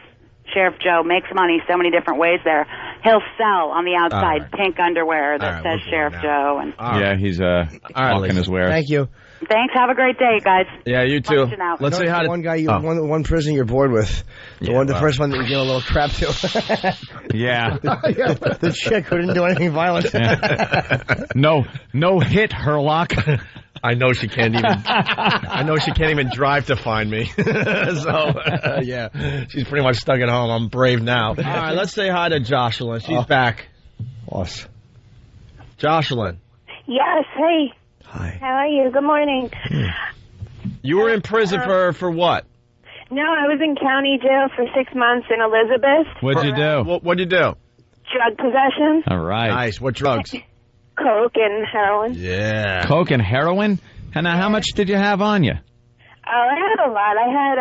Speaker 20: Sheriff Joe makes money so many different ways there. He'll sell on the outside pink underwear that says Sheriff Joe. And
Speaker 2: Yeah, he's hawking his wares.
Speaker 4: Thank you.
Speaker 20: Thanks. Have a great day, guys.
Speaker 1: Yeah, you too.
Speaker 20: Punching out.
Speaker 1: Let's say hi to
Speaker 4: one guy, one prison you're bored with. The first one that you give a little crap to.
Speaker 2: Yeah.
Speaker 4: The chick who didn't do anything violent.
Speaker 2: No hit, Herlock.
Speaker 1: I know she can't even drive to find me. Yeah, she's pretty much stuck at home. I'm brave now. All right, let's say hi to Jocelyn. She's back.
Speaker 4: Awesome.
Speaker 1: Jocelyn.
Speaker 21: Yes, hey.
Speaker 4: Hi.
Speaker 21: How are you? Good morning.
Speaker 1: You were in prison for what?
Speaker 21: No, I was in county jail for 6 months in Elizabeth.
Speaker 2: What'd you do?
Speaker 1: What'd you do?
Speaker 21: Drug possession.
Speaker 2: All right.
Speaker 1: Nice. What drugs?
Speaker 21: Coke and heroin.
Speaker 1: Yeah.
Speaker 2: Coke and heroin? And now, how much did you have on you?
Speaker 21: Oh, I had a lot. I had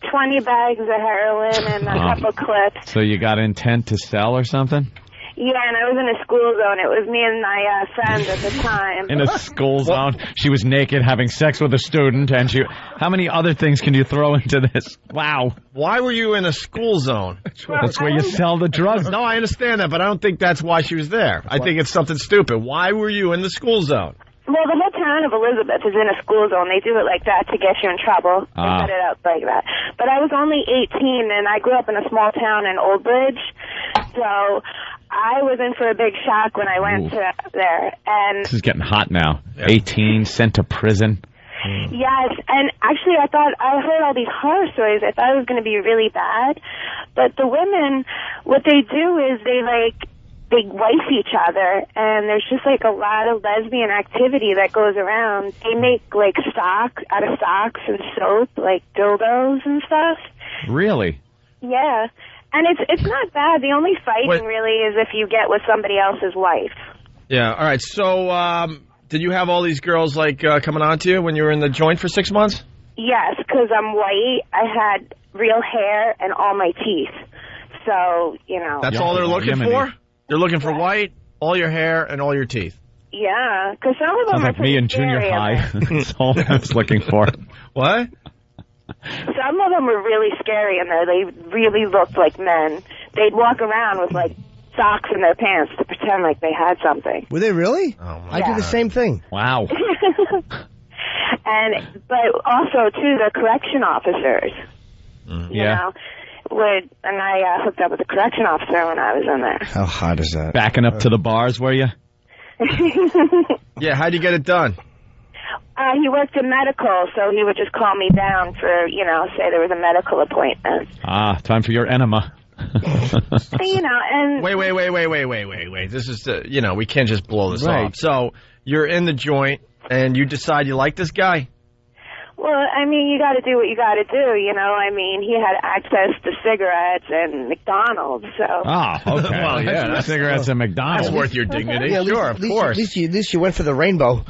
Speaker 21: 20 bags of heroin and a couple clips.
Speaker 2: So you got intent to sell or something?
Speaker 21: Yeah, and I was in a school zone. It was me and my friend at the time.
Speaker 2: In a school zone? She was naked having sex with a student, and how many other things can you throw into this? Wow.
Speaker 1: Why were you in a school zone?
Speaker 2: That's where you sell the drugs.
Speaker 1: No, I understand that, but I don't think that's why she was there. I think it's something stupid. Why were you in the school zone?
Speaker 21: Well, the whole town of Elizabeth is in a school zone. They do it like that to get you in trouble. They set it up like that. But I was only 18, and I grew up in a small town in Old Bridge, so I was in for a big shock when I went to there. And
Speaker 2: this is getting hot now. 18, sent to prison.
Speaker 21: Yes, and actually I heard all these horror stories. I thought it was going to be really bad. But the women, what they do is they wife each other, and there's just like a lot of lesbian activity that goes around. They make like out of socks and soap, like dildos and stuff.
Speaker 2: Really?
Speaker 21: Yeah. And it's not bad. The only fighting really is if you get with somebody else's wife.
Speaker 1: Yeah, all right. So, did you have all these girls coming on to you when you were in the joint for 6 months?
Speaker 21: Yes, because I'm white. I had real hair and all my teeth. So,
Speaker 1: That's all they're looking for? They're looking for white, all your hair, and all your teeth.
Speaker 21: Yeah, because some of them
Speaker 2: sounds
Speaker 21: are
Speaker 2: like me in junior
Speaker 21: scary.
Speaker 2: high. That's all I was looking for.
Speaker 1: What?
Speaker 21: Some of them were really scary in there. They really looked like men. They'd walk around with like socks in their pants to pretend like they had something.
Speaker 4: Were they really? I did the same thing.
Speaker 2: Wow.
Speaker 21: But also too, the correction officers. You know, and I hooked up with a correction officer when I was in there.
Speaker 4: How hot is that?
Speaker 2: Backing up to the bars, were you?
Speaker 1: Yeah, how'd you get it done?
Speaker 21: He worked in medical, so he would just call me down for, say there was a medical appointment.
Speaker 2: Time for your enema.
Speaker 21: And...
Speaker 1: Wait. This is, we can't just blow this
Speaker 4: Right.
Speaker 1: off. So, you're in the joint, and you decide you like this guy?
Speaker 21: Well, I mean, you got to do what you got to do, I mean, he had access to cigarettes and McDonald's, so...
Speaker 2: Okay.
Speaker 1: Well, yeah,
Speaker 2: cigarettes and McDonald's.
Speaker 1: That's worth your dignity.
Speaker 4: Yeah,
Speaker 1: Sure, of course.
Speaker 4: At least you went for the rainbow.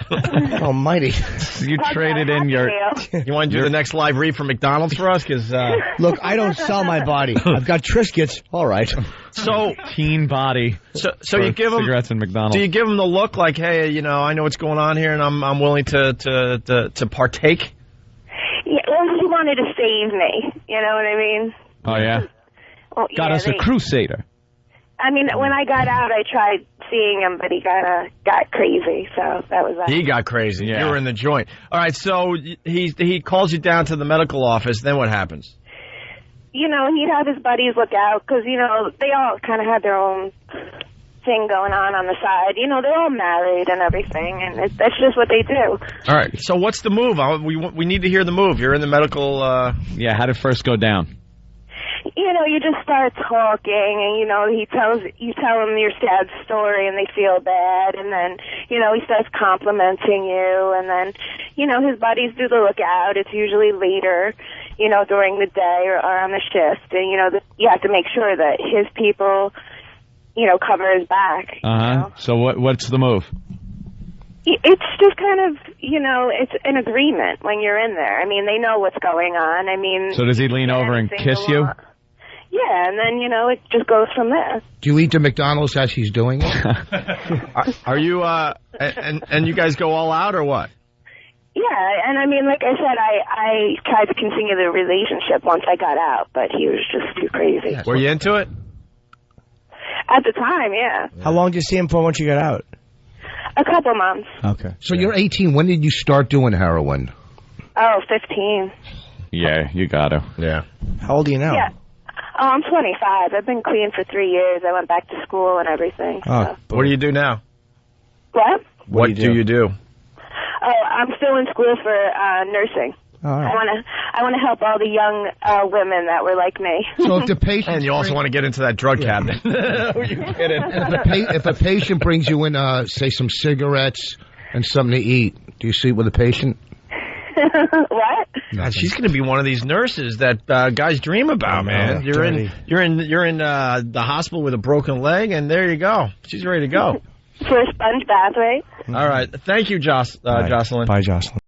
Speaker 4: Almighty.
Speaker 2: You traded in your...
Speaker 1: You want to do the next live read from McDonald's for us? Because
Speaker 4: Look, I don't sell my body. I've got Triscuits. All right.
Speaker 1: So
Speaker 2: teen body.
Speaker 1: So you give him
Speaker 2: cigarettes and McDonald's.
Speaker 1: Do you give him the look like, hey, I know what's going on here, and I'm willing to partake?
Speaker 21: Yeah, well, he wanted to save me. You know what I mean?
Speaker 2: Oh yeah.
Speaker 21: Well,
Speaker 2: Got us a crusader.
Speaker 21: I mean, when I got out, I tried seeing him, but he kind of got crazy, so that was that.
Speaker 1: He got crazy. Yeah. You were in the joint. All right, so he calls you down to the medical office. Then what happens?
Speaker 21: He'd have his buddies look out, because, they all kind of had their own thing going on the side. They're all married and everything, and that's just what they do.
Speaker 1: All right, so what's the move? We need to hear the move. You're in the medical...
Speaker 2: Yeah, how did it first go down?
Speaker 21: You just start talking, and, you tell them your sad story, and they feel bad, and then, he starts complimenting you, and then, his buddies do the lookout. It's usually later, during the day or on the shift, and, you have to make sure that his people, cover his back.
Speaker 2: So what's the move?
Speaker 21: It's just kind of, it's an agreement when you're in there. I mean, they know what's going on. I mean...
Speaker 2: So does he lean over and kiss you?
Speaker 21: Yeah, and then, it just goes from there.
Speaker 15: Do you eat the McDonald's as he's doing it?
Speaker 1: Are you, and you guys go all out or what?
Speaker 21: Yeah, and I mean, like I said, I tried to continue the relationship once I got out, but he was just too crazy.
Speaker 1: Were you into it?
Speaker 21: At the time, yeah.
Speaker 4: How long did you see him for once you got out?
Speaker 21: A couple months.
Speaker 15: Okay. So you're 18. When did you start doing heroin?
Speaker 21: Oh, 15.
Speaker 2: Yeah, you gotta.
Speaker 1: Yeah.
Speaker 4: How old are you now?
Speaker 21: Yeah. Oh, I'm 25. I've been clean for 3 years. I went back to school and everything.
Speaker 1: Oh, what do you do now?
Speaker 21: What?
Speaker 1: What do you do?
Speaker 21: Oh, I'm still in school for nursing.
Speaker 1: All right.
Speaker 21: I want to help all the young women that were like me.
Speaker 15: So if the patient
Speaker 1: and you also want to get into that drug cabinet.
Speaker 15: Are you kidding? If a patient brings you in, say, some cigarettes and something to eat, do you sleep with the patient?
Speaker 21: What?
Speaker 1: God, she's going to be one of these nurses that guys dream about, man. You're in the hospital with a broken leg, and there you go. She's ready to go.
Speaker 21: For a sponge bath, right?
Speaker 1: All right. Thank you, Jocelyn.
Speaker 4: Bye, Jocelyn.